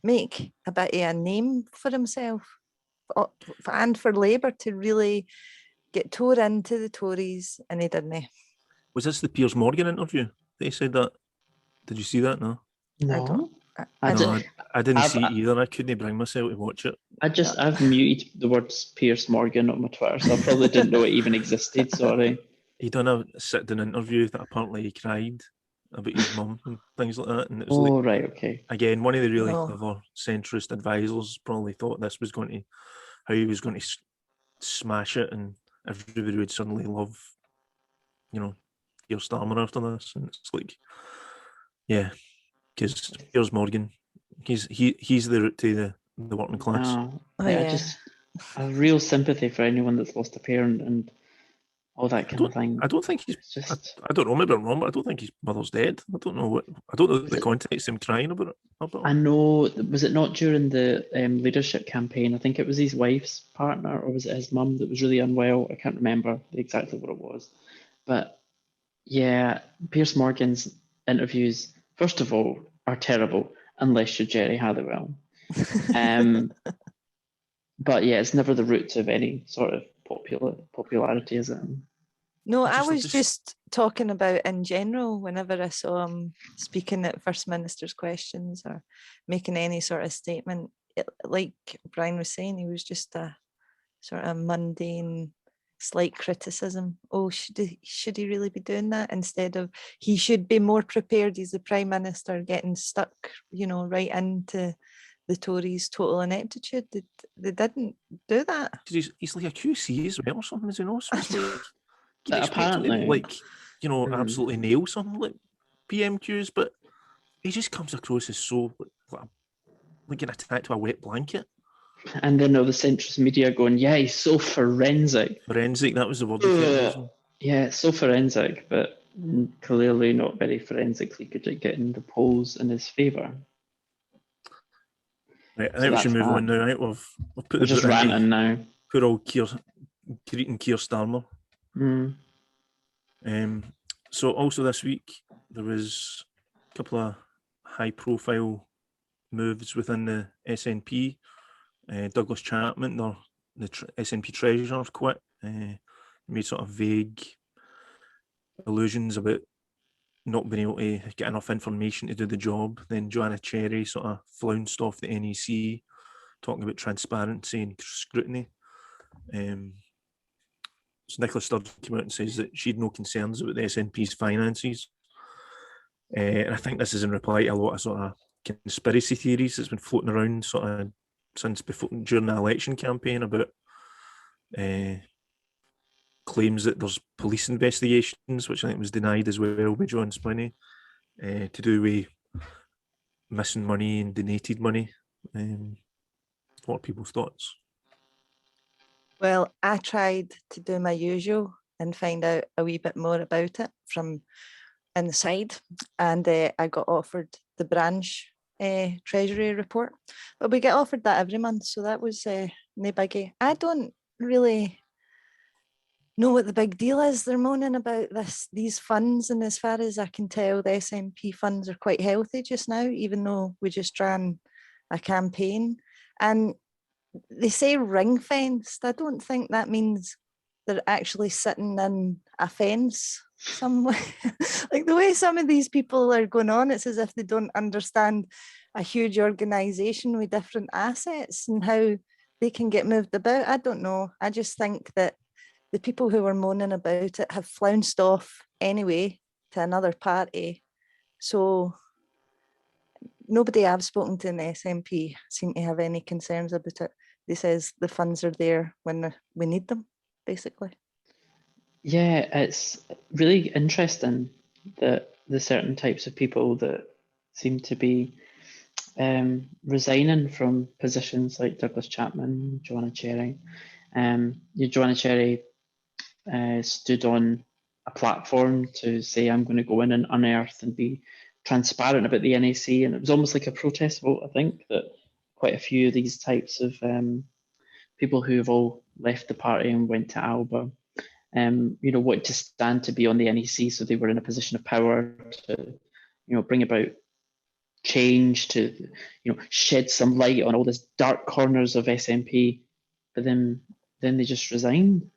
S4: make a bit of a name for himself and for Labour to really get tore into the Tories, and he didn't.
S1: Was this the Piers Morgan interview? They said that. Did you see that? No.
S3: No.
S1: I didn't see it either. I couldn't bring myself to watch it.
S3: I've muted the words Piers Morgan on my Twitter, so I probably didn't know it even existed. Sorry.
S1: He done a sit-down interview that apparently he cried about his mum and things like that. And it was
S3: Right, okay.
S1: Again, one of the really clever centrist advisors probably thought this was going to, how he was going to smash it and everybody would suddenly love, Keir Starmer after this. And it's like, yeah, because Piers Morgan, he's the route to the working class.
S3: Just a real sympathy for anyone that's lost a parent and all that kind of thing.
S1: I don't think he's.
S3: Just,
S1: I don't know. Maybe I'm wrong, but I don't think his mother's dead. I don't know the context of him crying about it.
S3: I know. Was it not during the leadership campaign? I think it was his wife's partner, or was it his mum that was really unwell? I can't remember exactly what it was, but yeah, Piers Morgan's interviews, first of all, are terrible unless you're Jerry Halliwell. But yeah, it's never the root of any sort of popularity, is it?
S4: No, I was just talking about in general, whenever I saw him speaking at First Minister's questions or making any sort of statement, like Brian was saying, he was just a sort of mundane, slight criticism. Oh, should he really be doing that? Instead of, he should be more prepared. He's the Prime Minister, getting stuck, right into the Tories' total ineptitude. They didn't do that.
S1: He's like a QC as well or something, is he not?
S3: Apparently.
S1: Absolutely nail something like PMQs, but he just comes across as so like an attack to a wet blanket.
S3: And then all the centrist media going, yeah, he's so forensic.
S1: Forensic, that was the word they kept using.
S3: Yeah, so forensic, but clearly not very forensically good at getting the polls in his favour.
S1: Right, I think we should move on now, right? We've put
S3: We're just ranting now.
S1: Poor old greeting Keir Starmer. So also this week, there was a couple of high-profile moves within the SNP. Douglas Chapman, the SNP treasurer, quit. Made sort of vague allusions about not being able to get enough information to do the job. Then Joanna Cherry sort of flounced off the NEC, talking about transparency and scrutiny. So Nicola Sturgeon came out and says that she had no concerns about the SNP's finances. And I think this is in reply to a lot of sort of conspiracy theories that's been floating around sort of since before, during the election campaign, about claims that there's police investigations, which I think was denied as well by John Swinney, to do with missing money and donated money. What are people's thoughts?
S4: Well, I tried to do my usual and find out a wee bit more about it from inside, and I got offered the branch treasury report, but we get offered that every month, so that was no biggie. I don't really know what the big deal is. They're moaning about these funds, and as far as I can tell, the SNP funds are quite healthy just now, even though we just ran a campaign. And they say ring fenced. I don't think that means they're actually sitting in a fence somewhere. Like the way some of these people are going on, it's as if they don't understand a huge organization with different assets and how they can get moved about. I don't know. I just think that the people who were moaning about it have flounced off anyway to another party. So nobody I've spoken to in the SNP seem to have any concerns about it. They says the funds are there when we need them, basically.
S3: Yeah, it's really interesting that the certain types of people that seem to be resigning from positions like Douglas Chapman, Joanna Cherry. Joanna Cherry stood on a platform to say, I'm going to go in and unearth and be transparent about the NAC, and it was almost like a protest vote. I think that quite a few of these types of people who have all left the party and went to Alba, wanted to stand to be on the NEC, so they were in a position of power to, bring about change, to, shed some light on all this dark corners of SNP. But then they just resigned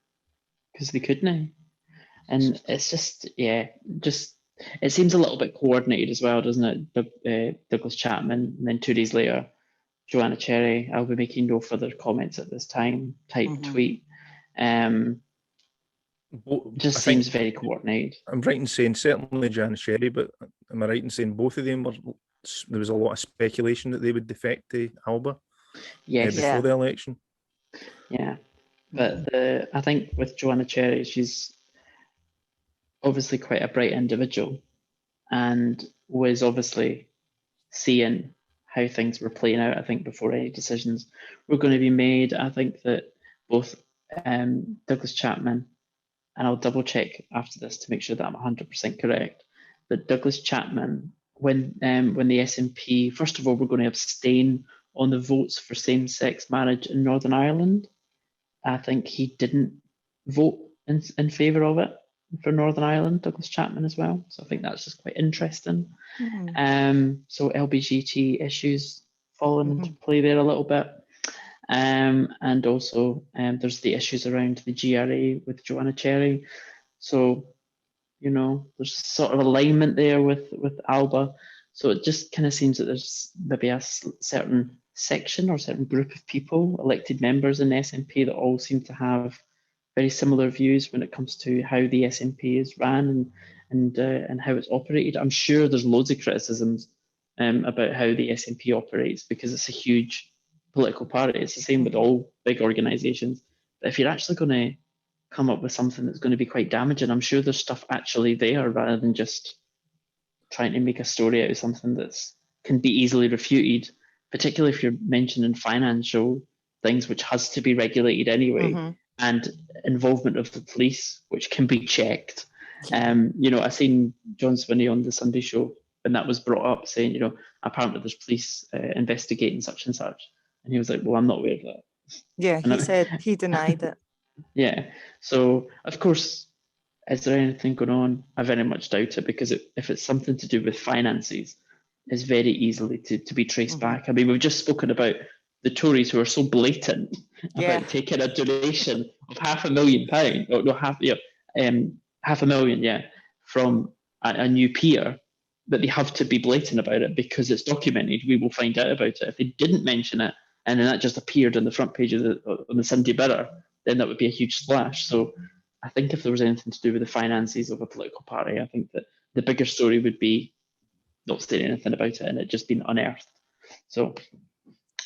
S3: because they couldn't. And it's just, it seems a little bit coordinated as well, doesn't it? Douglas Chapman, and then 2 days later, Joanna Cherry, I'll be making no further comments at this time type tweet. Just seems very coordinated.
S1: I'm right in saying certainly Joanna Cherry, but am I right in saying both of them there was a lot of speculation that they would defect to Alba before the election?
S3: Yeah, but I think with Joanna Cherry, she's obviously quite a bright individual and was obviously seeing how things were playing out, I think, before any decisions were going to be made. I think that both Douglas Chapman, and I'll double check after this to make sure that I'm 100% correct, but Douglas Chapman, when the SNP, first of all, were going to abstain on the votes for same-sex marriage in Northern Ireland, I think he didn't vote in favour of it for Northern Ireland, Douglas Chapman as well. So I think that's just quite interesting. So LBGT issues falling into play there a little bit. And also there's the issues around the GRA with Joanna Cherry. So, there's sort of alignment there with Alba. So it just kind of seems that there's maybe a certain section or certain group of people, elected members in the SNP, that all seem to have very similar views when it comes to how the SNP is ran and how it's operated. I'm sure there's loads of criticisms about how the SNP operates because it's a huge political party. It's the same with all big organisations. But if you're actually going to come up with something that's going to be quite damaging, I'm sure there's stuff actually there rather than just trying to make a story out of something that can be easily refuted, particularly if you're mentioning financial things, which has to be regulated anyway, and involvement of the police, which can be checked. I seen John Swinney on the Sunday show, and that was brought up, saying, apparently there's police investigating such and such. And he was like, well, I'm not aware of that.
S4: Yeah, he said he denied it.
S3: Yeah. So, of course, is there anything going on? I very much doubt it, because if it's something to do with finances, it's very easily to be traced back. I mean, we've just spoken about the Tories who are so blatant about taking a donation of £500,000, or no, £500,000, from a new peer, but they have to be blatant about it because it's documented. We will find out about it. If they didn't mention it and then that just appeared on the front page of on the Sunday Mirror, then that would be a huge splash. So I think if there was anything to do with the finances of a political party, I think that the bigger story would be not saying anything about it and it just being unearthed. So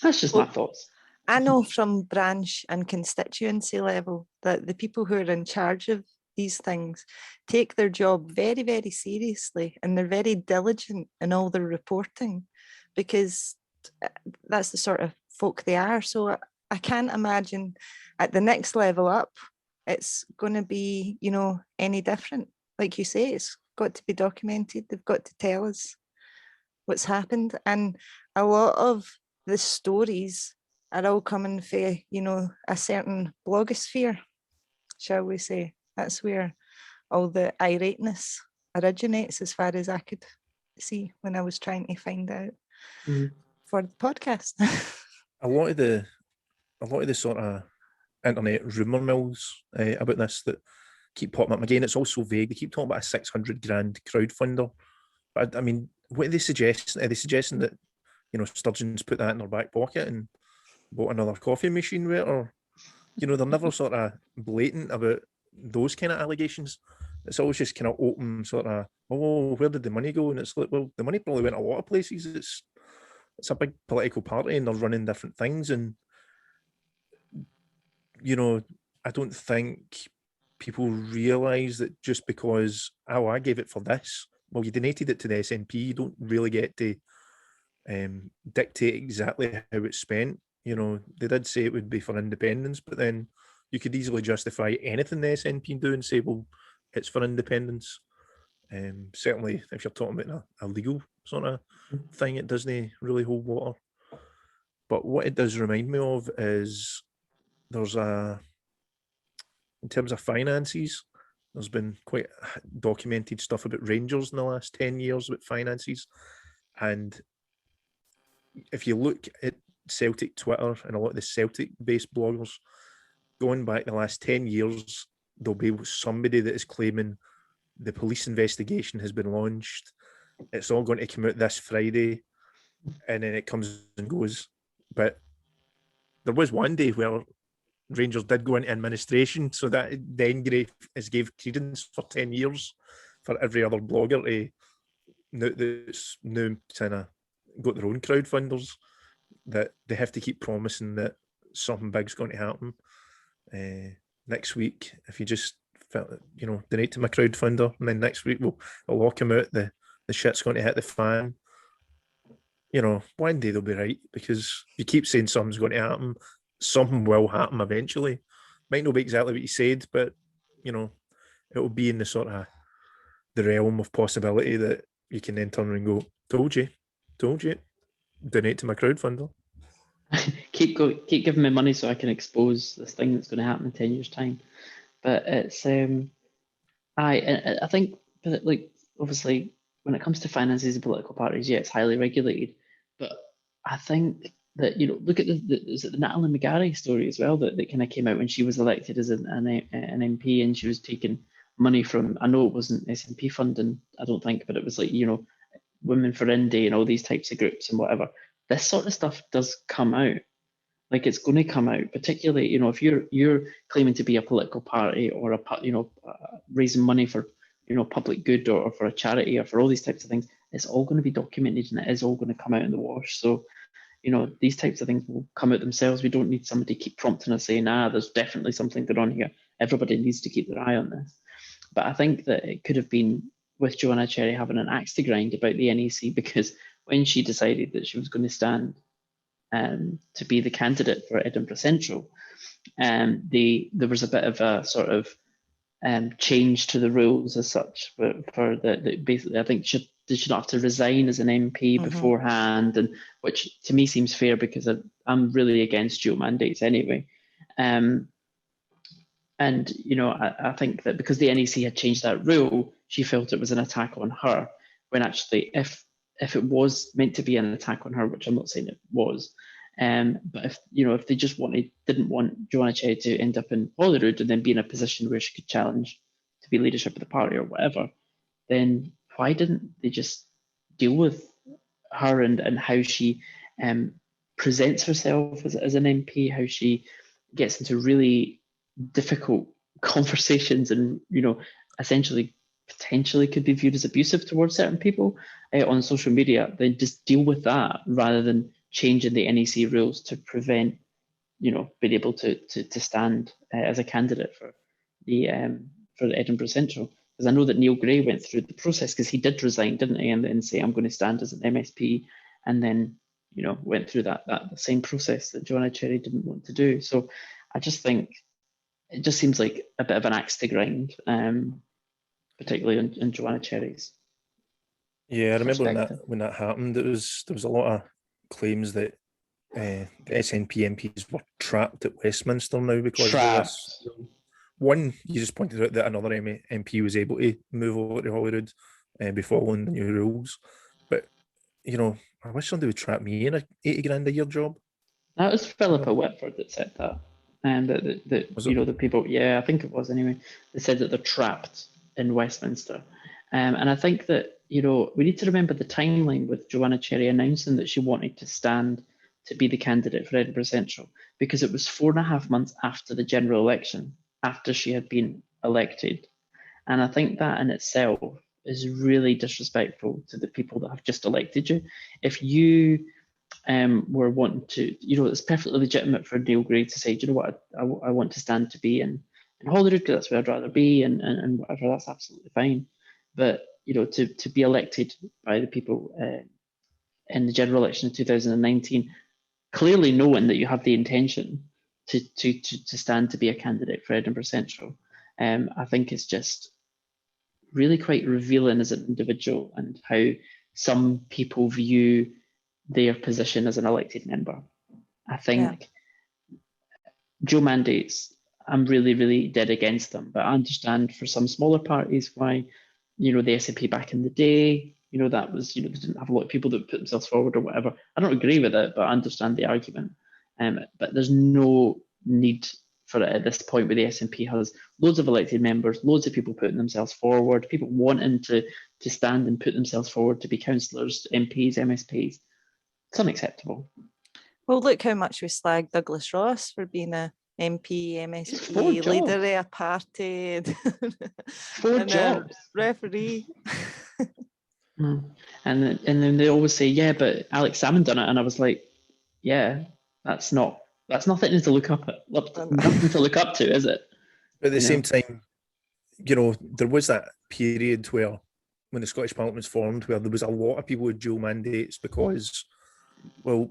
S3: that's just my thoughts.
S4: I know from branch and constituency level that the people who are in charge of these things take their job very, very seriously, and they're very diligent in all their reporting because that's the sort of folk they are. So I can't imagine at the next level up, it's going to be, any different. Like you say, it's got to be documented. They've got to tell us what's happened. And a lot of the stories are all coming from, a certain blogosphere, shall we say. That's where all the irateness originates, as far as I could see when I was trying to find out for the podcast.
S1: a lot of the sort of internet rumor mills about this that keep popping up again. It's also vague. They keep talking about a 600 grand crowdfunder, but I mean, what are they suggesting? Are they suggesting that Sturgeon's put that in their back pocket and bought another coffee machine with it, or they're never sort of blatant about those kind of allegations. It's always just kind of open sort of, oh, where did the money go? And it's like, well, the money probably went a lot of places. It's a big political party and they're running different things. And, I don't think people realise that just because, I gave it for this, well, you donated it to the SNP, you don't really get to dictate exactly how it's spent. They did say it would be for independence, but then you could easily justify anything the SNP do and say, well, it's for independence. Certainly, if you're talking about a legal sort of thing, it doesn't really hold water. But what it does remind me of is there's in terms of finances, there's been quite documented stuff about Rangers in the last 10 years about finances. And if you look at Celtic Twitter and a lot of the Celtic-based bloggers, going back the last 10 years, there'll be somebody that is claiming the police investigation has been launched. It's all going to come out this Friday, and then it comes and goes. But there was one day where Rangers did go into administration, so that then gave credence for 10 years for every other blogger that's now kind of got their own crowdfunders, that they have to keep promising that something big's going to happen. Next week, if you just donate to my crowdfunder, and then next week it'll all come out, the shit's going to hit the fan. One day they'll be right, because you keep saying something's going to happen. Something will happen eventually. Might not be exactly what you said, but it'll be in the sort of the realm of possibility that you can then turn and go, told you, donate to my crowdfunder.
S3: keep giving me money so I can expose this thing that's going to happen in 10 years' time. But it's I think, like, obviously when it comes to finances of political parties, yeah, it's highly regulated. But I think that, look at the Natalie McGarry story as well, that kind of came out when she was elected as an MP, and she was taking money from, I know it wasn't SNP funding, I don't think, but it was like, Women for Indy and all these types of groups and whatever. This sort of stuff does come out. Like, it's going to come out, particularly, if you're claiming to be a political party or raising money for, public good or for a charity or for all these types of things, it's all going to be documented and it is all going to come out in the wash. So, these types of things will come out themselves. We don't need somebody to keep prompting us saying, there's definitely something going on here. Everybody needs to keep their eye on this. But I think that it could have been with Joanna Cherry having an axe to grind about the NEC, because when she decided that she was going to stand to be the candidate for Edinburgh Central, there was a bit of a sort of change to the rules as such for the basically, I think she not have to resign as an MP beforehand, and which to me seems fair, because I'm really against dual mandates anyway. And I think that because the NEC had changed that rule, she felt it was an attack on her, when actually if it was meant to be an attack on her, which I'm not saying it was, but if they just didn't want Joanna Cherry to end up in Holyrood and then be in a position where she could challenge to be leadership of the party or whatever, then why didn't they just deal with her and how she presents herself as an MP, how she gets into really difficult conversations and, essentially potentially could be viewed as abusive towards certain people on social media, then just deal with that rather than changing the NEC rules to prevent, being able to stand as a candidate for the Edinburgh Central. Because I know that Neil Gray went through the process, because he did resign, didn't he, and say, I'm going to stand as an MSP, and then, went through that same process that Joanna Cherry didn't want to do. So I just think it just seems like a bit of an axe to grind, particularly in Joanna Cherry's.
S1: Yeah, I remember
S3: perspective.
S1: when that happened. There was a lot of claims that the SNP MPs were trapped at Westminster now because of this. One, you just pointed out that another MP was able to move over to Holyrood before following the new rules. But, I wish somebody would trap me in a 80 grand a year job.
S3: That was Philippa Whitford that said that. And that the people, yeah, I think it was anyway, they said that they're trapped in Westminster. And I think that, we need to remember the timeline with Joanna Cherry announcing that she wanted to stand to be the candidate for Edinburgh Central, because it was 4.5 months after the general election, after she had been elected. And I think that in itself is really disrespectful to the people that have just elected you. If you were wanting to, it's perfectly legitimate for Neil Gray to say, do you know what, I want to stand to be in Holyrood, because that's where I'd rather be, and whatever, that's absolutely fine. But, to be elected by the people in the general election of 2019, clearly knowing that you have the intention to stand to be a candidate for Edinburgh Central, I think it's just really quite revealing as an individual and how some people view their position as an elected member. I think Joe mandates, I'm really, really dead against them, but I understand for some smaller parties why, the SNP back in the day, that was, they didn't have a lot of people that put themselves forward or whatever. I don't agree with it, but I understand the argument. But there's no need for it at this point, where the SNP has loads of elected members, loads of people putting themselves forward, people wanting to stand and put themselves forward to be councillors, MPs, MSPs. It's unacceptable.
S4: Well, look how much we slag Douglas Ross for being a MP, MSP, leader of a party,
S3: 4 jobs,
S4: referee.
S3: And then they always say, yeah, but Alex Salmon done it, and I was like, yeah, that's nothing to look up at, nothing to look up to, is it?
S1: But at the same time, there was that period where, when the Scottish Parliament was formed, where there was a lot of people with dual mandates because, well,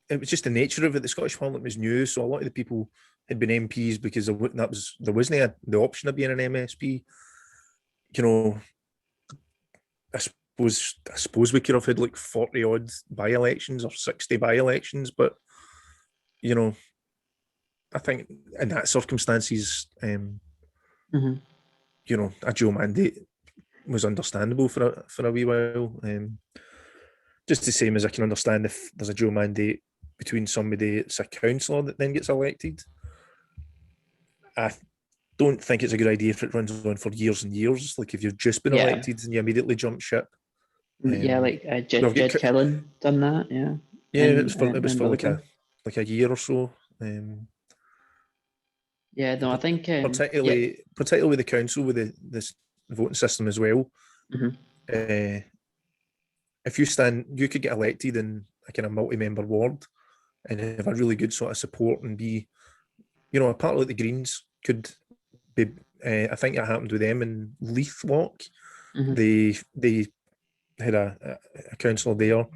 S1: it was just the nature of it. The Scottish Parliament was new, so a lot of the people had been MPs because there wasn't the option of being an MSP. I suppose we could have had like 40 odd by-elections or 60 by-elections, but I think in that circumstances, a dual mandate was understandable for a wee while. Just the same as I can understand if there's a dual mandate between somebody that's a councillor that then gets elected. I don't think it's a good idea if it runs on for years and years. Like if you've just been elected and you immediately jump ship.
S3: Like Jed Killen done that. Yeah.
S1: It was for like a year or so.
S3: I think
S1: particularly with the council, with this voting system as well. If you could get elected in a kind of multi-member ward and have a really good sort of support and be, a part like the Greens could be. I think it happened with them in Leith Walk. They had a councillor there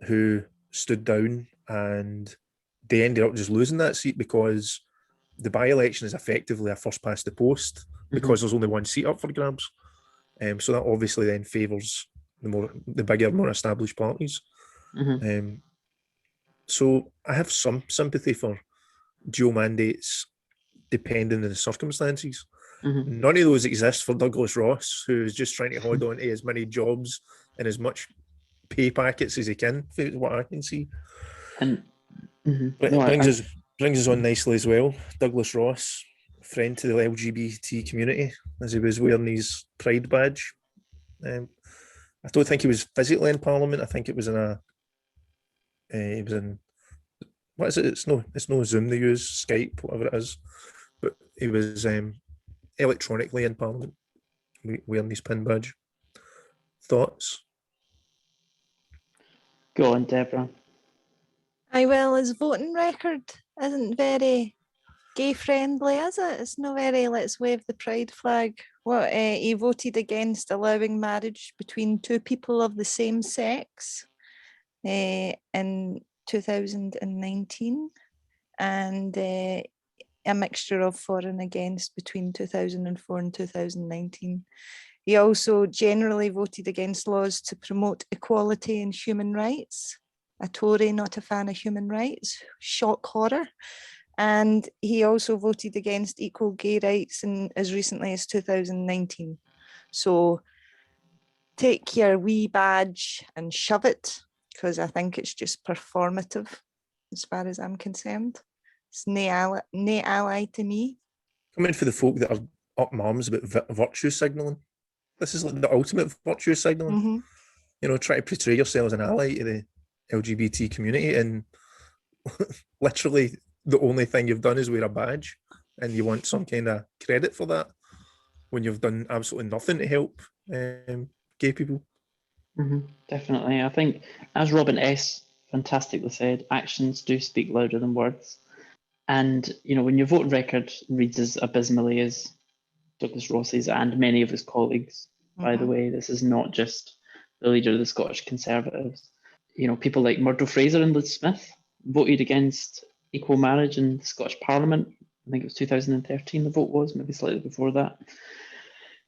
S1: who stood down, and they ended up just losing that seat because the by-election is effectively a first past the post because there's only one seat up for grabs. So that obviously then favours the bigger, more established parties. So I have some sympathy for dual mandates depending on the circumstances. None of those exist for Douglas Ross, who is just trying to hold on to as many jobs and as much pay packets as he can, from what I can see.
S3: And
S1: but it brings us on nicely as well. Douglas Ross, friend to the LGBT community, as he was wearing his pride badge. I don't think he was physically in Parliament. I think it was in a. He was in. What is it? It's no Zoom they use, Skype, whatever it is. But he was electronically in Parliament, wearing his pin badge. Thoughts?
S3: Go on, Deborah.
S4: Aye, well, his voting record isn't very gay friendly, is it? It's not very let's wave the pride flag. What he voted against allowing marriage between two people of the same sex in 2019, and a mixture of for and against between 2004 and 2019. He also generally voted against laws to promote equality and human rights. A Tory, not a fan of human rights. Shock horror. And he also voted against equal gay rights in as recently as 2019. So take your wee badge and shove it, because I think it's just performative as far as I'm concerned. It's nae ally to me.
S1: Coming for the folk that are up arms about virtue signalling. This is like the ultimate virtue signalling.
S4: Mm-hmm.
S1: You know, try to portray yourself as an ally to the LGBT community, and literally the only thing you've done is wear a badge, and you want some kind of credit for that when you've done absolutely nothing to help gay people.
S3: Definitely. I think, as Robin S. fantastically said, actions do speak louder than words. And, you know, when your voting record reads as abysmally as Douglas Ross's and many of his colleagues, by the way, this is not just the leader of the Scottish Conservatives. You know, people like Murdo Fraser and Liz Smith voted against equal marriage in the Scottish Parliament. I think it was 2013 the vote was, maybe slightly before that.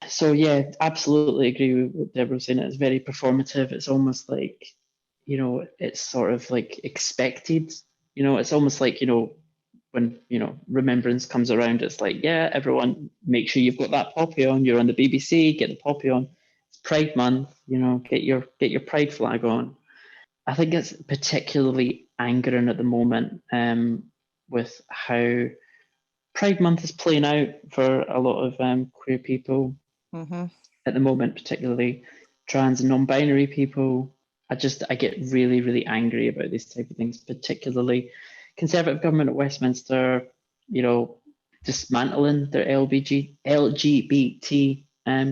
S3: So yeah, absolutely agree with what Deborah was saying. It's very performative. It's almost like, you know, it's sort of like expected. You know, it's almost like, you know, when, you know, remembrance comes around, it's like, yeah, everyone, make sure you've got that poppy on. You're on the BBC, get the poppy on. It's Pride Month, you know, get your pride flag on. I think it's particularly angering at the moment with how Pride Month is playing out for a lot of queer people at the moment, particularly trans and non-binary people. I get really, really angry about these type of things, particularly Conservative government at Westminster, you know, dismantling their LGBT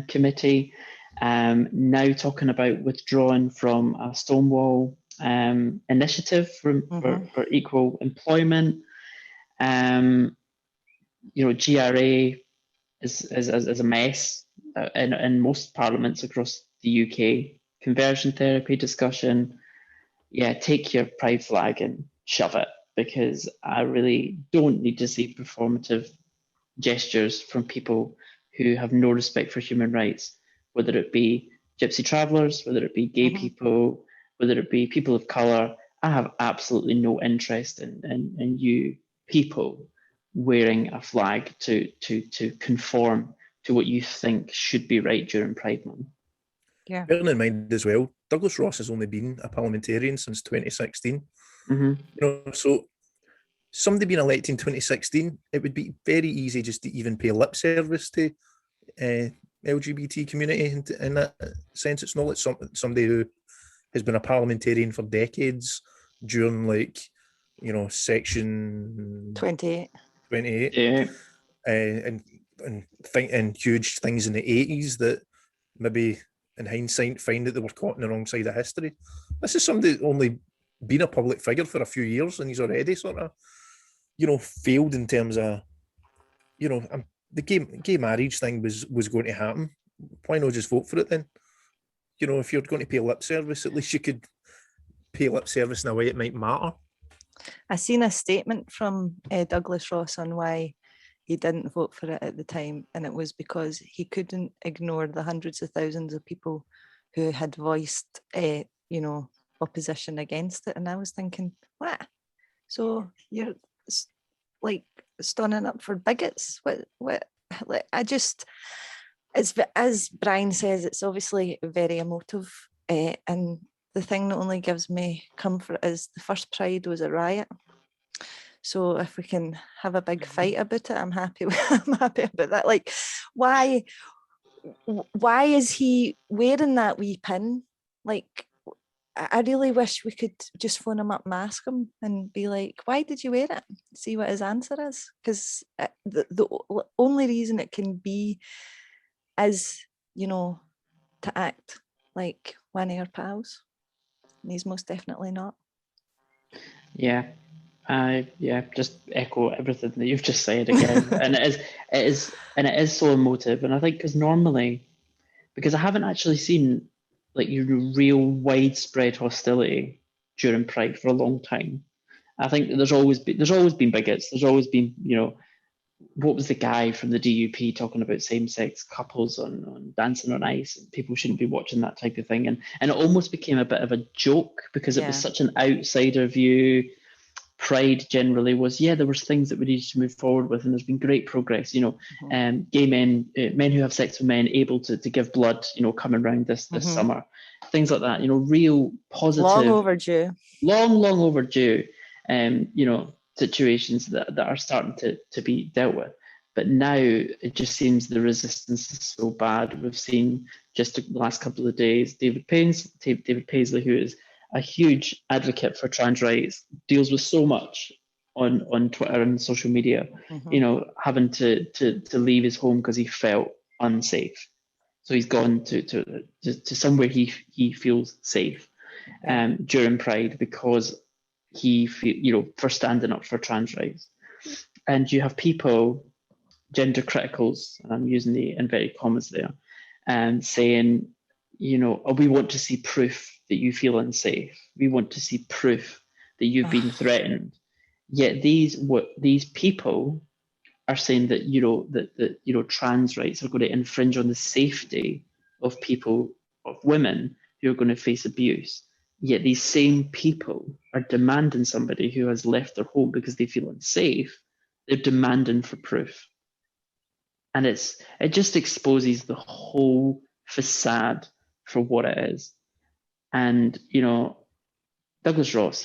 S3: committee, now talking about withdrawing from a Stonewall initiative for equal employment. You know, GRA is a mess in most parliaments across the UK. Conversion therapy discussion, yeah, take your pride flag and shove it, because I really don't need to see performative gestures from people who have no respect for human rights, whether it be gypsy travellers, whether it be gay people, whether it be people of colour. I have absolutely no interest in you people wearing a flag to conform to what you think should be right during Pride Month.
S4: Yeah.
S1: Bearing in mind as well, Douglas Ross has only been a parliamentarian since 2016. You know, so somebody being elected in 2016, it would be very easy just to even pay lip service to LGBT community in that sense. It's not like somebody who has been a parliamentarian for decades during, like, you know, section
S4: 28.
S3: Yeah.
S1: And huge things in the 80s that maybe in hindsight find that they were caught on the wrong side of history. This is somebody that's only been a public figure for a few years, and he's already sort of, you know, failed in terms of, you know, the gay marriage thing was going to happen. Why not just vote for it then? You know, if you're going to pay lip service, at least you could pay lip service in a way it might matter.
S4: I seen a statement from Douglas Ross on why he didn't vote for it at the time, and it was because he couldn't ignore the hundreds of thousands of people who had voiced, you know, opposition against it. And I was thinking, what? So you're like standing up for bigots? What? I just, it's, as Brian says, it's obviously very emotive, and the thing that only gives me comfort is the first Pride was a riot. So if we can have a big fight about it, I'm happy. I'm happy about that. Like, why why is he wearing that wee pin? Like, I really wish we could just phone him up and ask him and be like, why did you wear it? See what his answer is. Because the only reason it can be is, you know, to act like one of our pals. And he's most definitely not.
S3: Yeah. Just echo everything that you've just said again. And it is so emotive. And I think because I haven't actually seen like real widespread hostility during Pride for a long time. I think there's always been bigots. There's always been, what was the guy from the DUP talking about same-sex couples on Dancing on Ice? And people shouldn't be watching that type of thing. And it almost became a bit of a joke because it was such an outsider view. Pride generally was, there was things that we needed to move forward with, and there's been great progress. Gay men, men who have sex with men, able to give blood, coming around this summer, things like that. Real positive, long overdue, situations that are starting to be dealt with. But now it just seems the resistance is so bad. We've seen just the last couple of days, David Paisley, who is a huge advocate for trans rights, deals with so much on Twitter and social media, having to leave his home because he felt unsafe. So he's gone to somewhere he feels safe during Pride because he for standing up for trans rights. And you have people, gender criticals, and I'm using the inverted commas there, and saying, we want to see proof that you feel unsafe. We want to see proof that you've been threatened. Yet these people are saying that trans rights are going to infringe on the safety of people, of women who are going to face abuse. Yet these same people are demanding somebody who has left their home because they feel unsafe. They're demanding for proof. And it just exposes the whole facade for what it is. And Douglas Ross,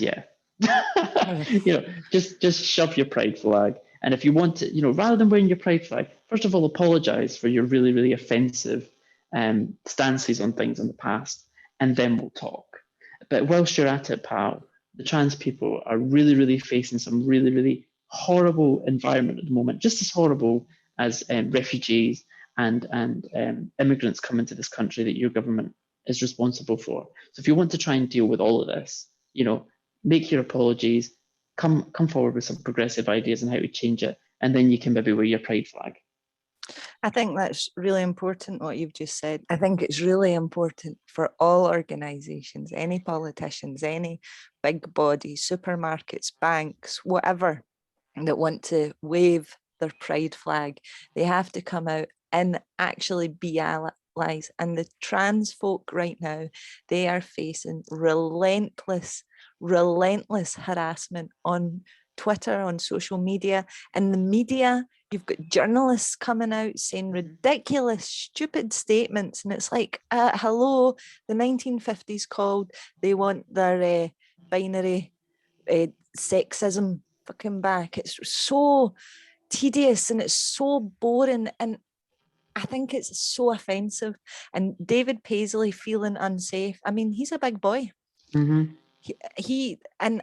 S3: just shove your pride flag. And if you want to, rather than wearing your pride flag, first of all, apologize for your really, really offensive stances on things in the past, and then we'll talk. But whilst you're at it, pal, the trans people are really, really facing some really, really horrible environment at the moment, just as horrible as refugees and immigrants coming to this country that your government is responsible for. So if you want to try and deal with all of this, make your apologies, come forward with some progressive ideas on how to change it, and then you can maybe wear your pride flag.
S4: I think that's really important what you've just said. I think it's really important for all organisations, any politicians, any big bodies, supermarkets, banks, whatever, that want to wave their pride flag. They have to come out and actually be allies. And the trans folk right now, they are facing relentless harassment on Twitter, on social media, and the media. You've got journalists coming out saying ridiculous, stupid statements. And it's like, hello, the 1950s called. They want their binary sexism fucking back. It's so tedious and it's so boring. And I think it's so offensive. And David Paisley feeling unsafe. I mean, he's a big boy.
S3: Mm-hmm.
S4: He and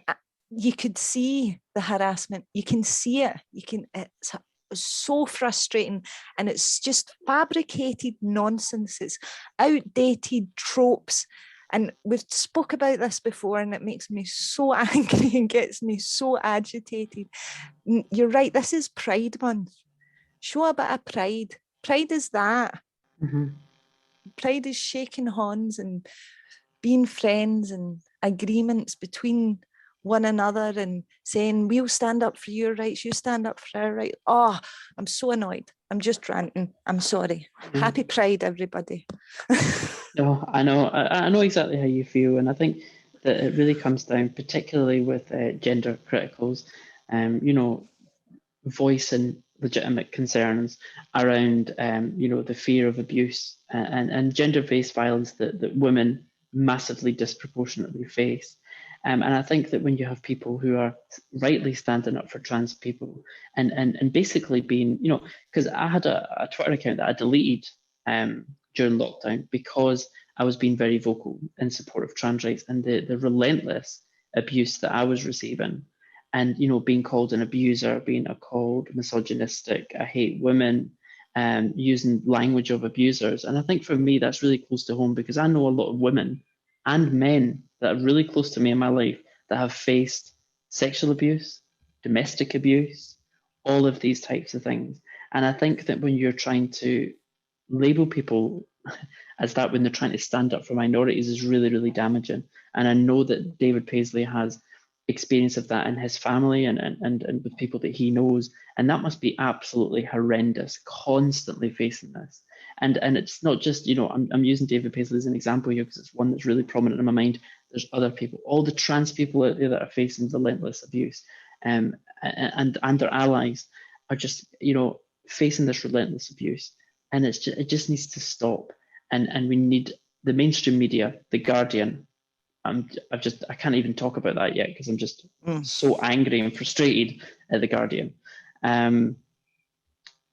S4: you could see the harassment. You can see it. It's so frustrating, and it's just fabricated nonsense. It's outdated tropes, and we've spoke about this before, and it makes me so angry and gets me so agitated. You're right, this is Pride Month. Show a bit of pride. Pride is that.
S3: Mm-hmm.
S4: Pride is shaking hands and being friends and agreements between one another and saying, we'll stand up for your rights, you stand up for our rights. Oh, I'm so annoyed. I'm just ranting. I'm sorry.
S3: Mm-hmm.
S4: Happy Pride, everybody.
S3: No, I know exactly how you feel. And I think that it really comes down, particularly with gender criticals, voicing legitimate concerns around, the fear of abuse and gender-based violence that women massively disproportionately face. And I think that when you have people who are rightly standing up for trans people and basically being, because I had a Twitter account that I deleted during lockdown because I was being very vocal in support of trans rights and the relentless abuse that I was receiving, and being called an abuser, being called misogynistic, I hate women, using language of abusers. And I think for me that's really close to home because I know a lot of women and men that are really close to me in my life that have faced sexual abuse, domestic abuse, all of these types of things. And I think that when you're trying to label people as that when they're trying to stand up for minorities is really, really damaging. And I know that David Paisley has experience of that in his family and with people that he knows. And that must be absolutely horrendous, constantly facing this. And it's not just, I'm using David Paisley as an example here because it's one that's really prominent in my mind. There's other people, all the trans people out there that are facing relentless abuse, and their allies are just, facing this relentless abuse. And it just needs to stop. And we need the mainstream media, The Guardian. I can't even talk about that yet because I'm just so angry and frustrated at The Guardian.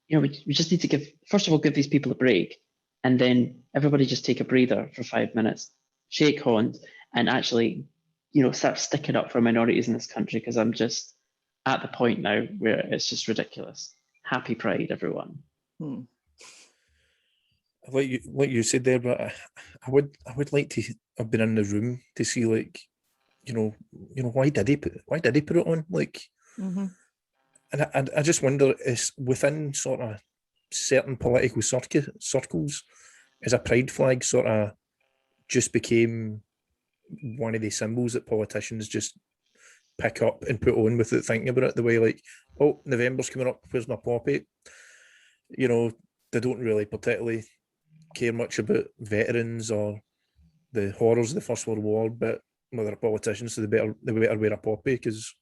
S3: We just need to first of all, give these people a break, and then everybody just take a breather for 5 minutes, shake hands, and actually, start sticking up for minorities in this country because I'm just at the point now where it's just ridiculous. Happy Pride, everyone.
S1: Like you said there, but I would like to have been in the room to see, like, why did he put it on, like, and I just wonder, is within sort of certain political circles, is a pride flag sort of just became one of the symbols that politicians just pick up and put on without thinking about it, the way, like, oh, November's coming up, where's my poppy? They don't really particularly care much about veterans or the horrors of the First World War, but they're politicians, so they better wear a poppy because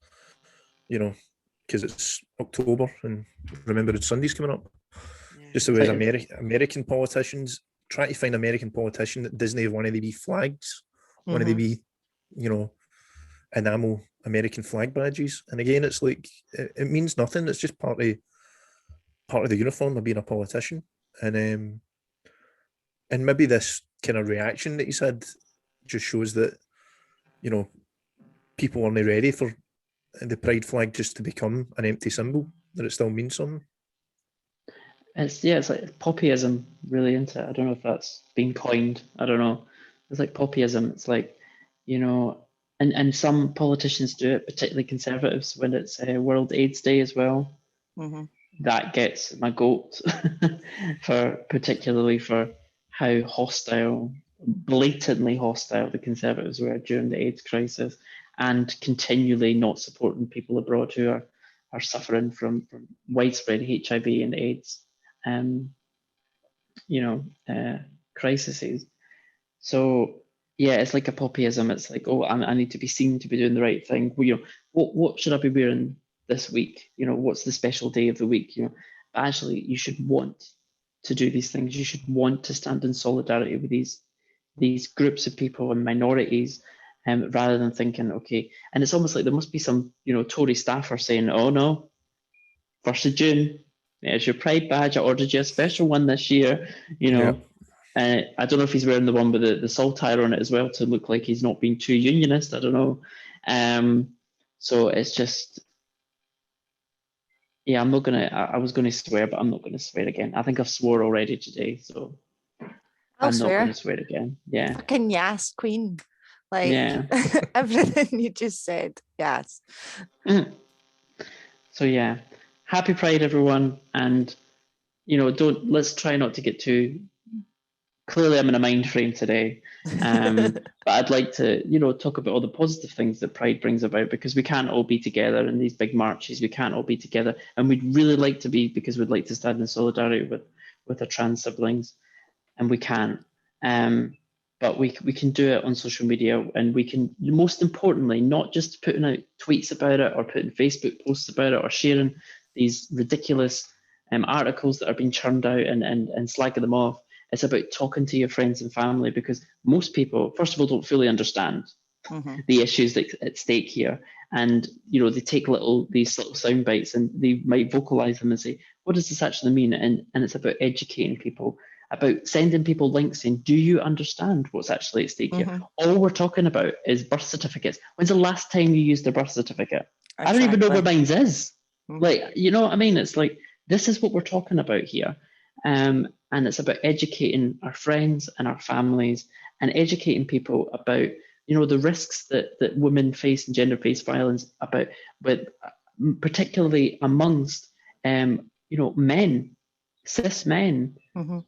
S1: it's October and Remembrance Sunday's coming up. Just the way American politicians try to find American politician that doesn't have one of the wee flags, one of the wee, enamel American flag badges. And again, it's like it means nothing. It's just part of the uniform of being a politician. And maybe this kind of reaction that he's had just shows that, people aren't ready for the pride flag just to become an empty symbol, that it still means something.
S3: It's like poppyism, really, isn't it? I don't know if that's been coined. I don't know. It's like poppyism. It's like, and some politicians do it, particularly Conservatives, when it's World AIDS Day as well. That gets my goat particularly for how hostile, blatantly hostile the Conservatives were during the AIDS crisis, and continually not supporting people abroad who are suffering from widespread HIV and AIDS, crises. So yeah, it's like a poppyism. It's like, oh, I need to be seen to be doing the right thing. Well, what should I be wearing this week? What's the special day of the week? But actually, you should want to do these things. You should want to stand in solidarity with these groups of people and minorities, rather than thinking, okay. And it's almost like there must be some, Tory staffer saying, oh no, 1st of June, there's your Pride badge. I ordered you a special one this year,
S1: Yeah.
S3: I don't know if he's wearing the one with the saltire on it as well to look like he's not being too unionist. I don't know. So it's just, yeah, I was going to swear, but I'm not going to swear again. I think I've swore already today, so I'm not going to swear again. Yeah.
S4: Fucking yes, Queen. Like,
S3: yeah.
S4: Everything you just said, yes.
S3: So yeah, happy Pride, everyone. And, let's try not to get too, clearly I'm in a mind frame today. But I'd like to, talk about all the positive things that Pride brings about, because we can't all be together in these big marches. We can't all be together. And we'd really like to be, because we'd like to stand in solidarity with our trans siblings. And we can't. But we can do it on social media, and we can, most importantly, not just putting out tweets about it or putting Facebook posts about it or sharing these ridiculous articles that are being churned out and slagging them off. It's about talking to your friends and family, because most people, first of all, don't fully understand the issues that at stake here. And, they take these little sound bites and they might vocalize them and say, what does this actually mean? And it's about educating people about sending people links saying, do you understand what's actually at stake here? All we're talking about is birth certificates. When's the last time you used a birth certificate? I don't even know where mine is. Like, you know what I mean? It's like, this is what we're talking about here. And it's about educating our friends and our families and educating people about, you know, the risks that women face and gender-based violence, about, with particularly amongst, you know, men, cis men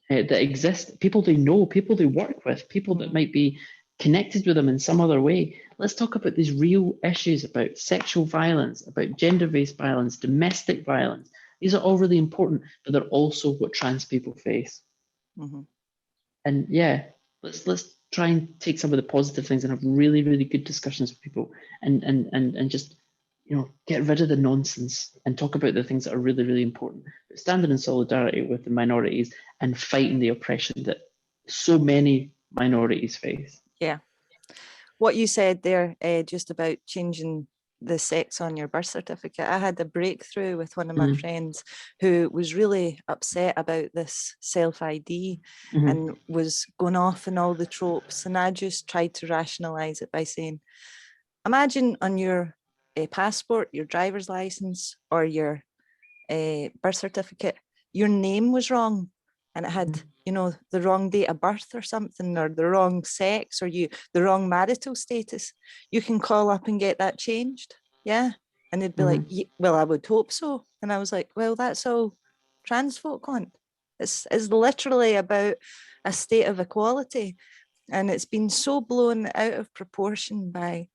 S3: that exist, people they know, people they work with, people that might be connected with them in some other way. Let's talk about these real issues about sexual violence, about gender-based violence, domestic violence. These are all really important, but they're also what trans people face. And yeah, let's try and take some of the positive things and have really, really good discussions with people, and just, you know, get rid of the nonsense and talk about the things that are really, really important. But standing in solidarity with the minorities and fighting the oppression that so many minorities face.
S4: Yeah. What you said there, just about changing the sex on your birth certificate, I had a breakthrough with one of my friends who was really upset about this self-ID and was going off in all the tropes, and I just tried to rationalize it by saying, imagine on your passport, your driver's license, or your birth certificate, your name was wrong and it had, you know, the wrong date of birth or something, or the wrong sex, or the wrong marital status. You can call up and get that changed. Yeah. And they'd be like, well, I would hope so. And I was like, well, that's all trans folk want. It's literally about a state of equality. And it's been so blown out of proportion by,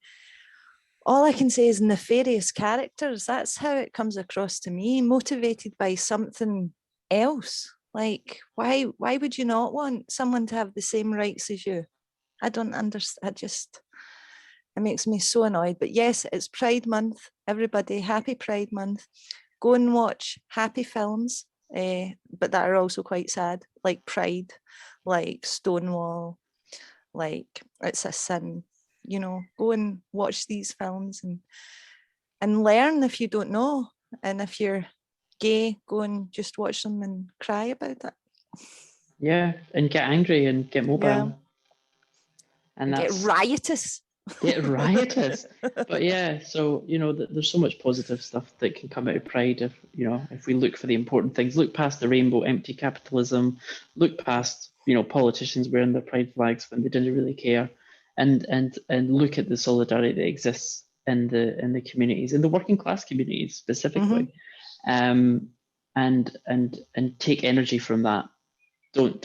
S4: all I can say is, nefarious characters. That's how it comes across to me, motivated by something else. Like, why would you not want someone to have the same rights as you? I don't understand. It makes me so annoyed. But yes, it's Pride Month. Everybody, happy Pride Month. Go and watch happy films, but that are also quite sad, like Pride, like Stonewall, like It's a Sin. You know, go and watch these films and learn if you don't know. And if you're gay, go and just watch them and cry about it.
S3: Yeah, and get angry and get mobile.
S4: Yeah.
S3: And
S4: get riotous.
S3: Get riotous. But yeah, so, you know, there's so much positive stuff that can come out of Pride if, you know, if we look for the important things, look past the rainbow, empty capitalism, look past, you know, politicians wearing their pride flags when they didn't really care, and look at the solidarity that exists in the communities, in the working class communities specifically. And take energy from that. Don't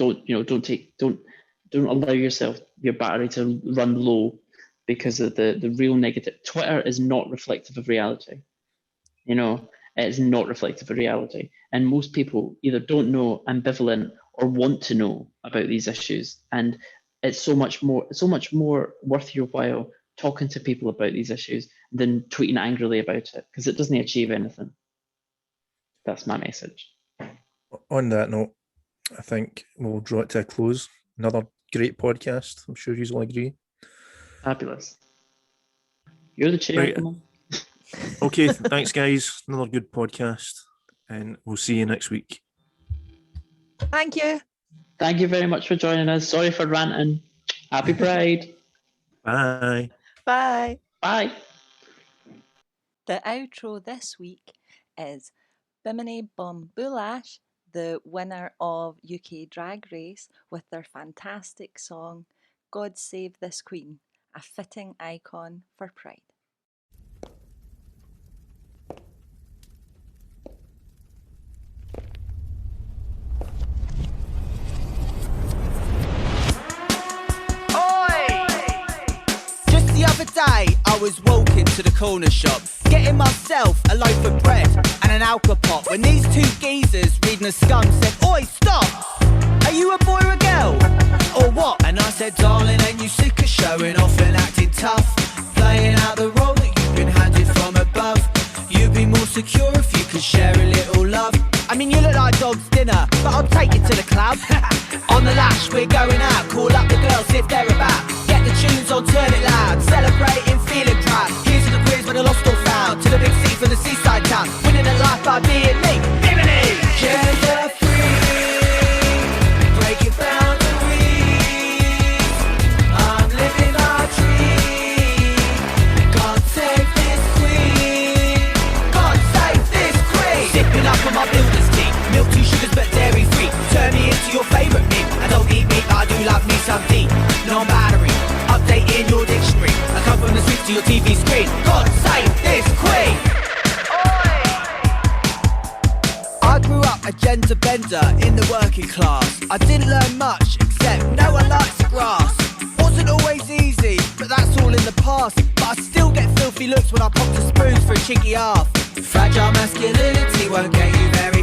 S3: allow your battery to run low because of the real negative. Twitter is not reflective of reality. You know, it's not reflective of reality. And most people either don't know, ambivalent, or want to know about these issues. And it's so much more worth your while talking to people about these issues than tweeting angrily about it, because it doesn't achieve anything. That's my message.
S1: On that note, I think we'll draw it to a close. Another great podcast. I'm sure you will agree.
S3: Fabulous. You're the chair.
S1: Right. Okay, thanks, guys. Another good podcast, and we'll see you next week.
S4: Thank you.
S3: Thank you very much for joining us. Sorry for ranting. Happy Pride.
S1: Bye.
S4: Bye.
S3: Bye.
S4: The outro this week is Bimini Bum Boulash, the winner of UK Drag Race, with their fantastic song, God Save This Queen, a fitting icon for Pride.
S2: The other day I was walking to the corner shop, getting myself a loaf of bread and an alka pop, when these two geezers reading a scum said, "Oi, stop! Are you a boy or a girl? Or what?" And I said, "Darling, ain't you sick of showing off and acting tough? Playing out the role that you've been handed from above. You'd be more secure if you could share a little love. I mean, you look like dog's dinner, but I'll take you to the club. On the lash, we're going out, call up the girls if they're about. Get the tunes on, turn it loud, celebrating, feeling proud. Here's to the queers when they're lost or found, to the big C for the seaside town, winning at life by being me. Bimini! Gender free, breaking free.
S5: your TV screen. God save this queen! I grew up a gender bender in the working class. I didn't learn much except no one likes grass. Wasn't always easy, but that's all in the past. But I still get filthy looks when I pop the spoons for a cheeky half. Fragile masculinity won't get you very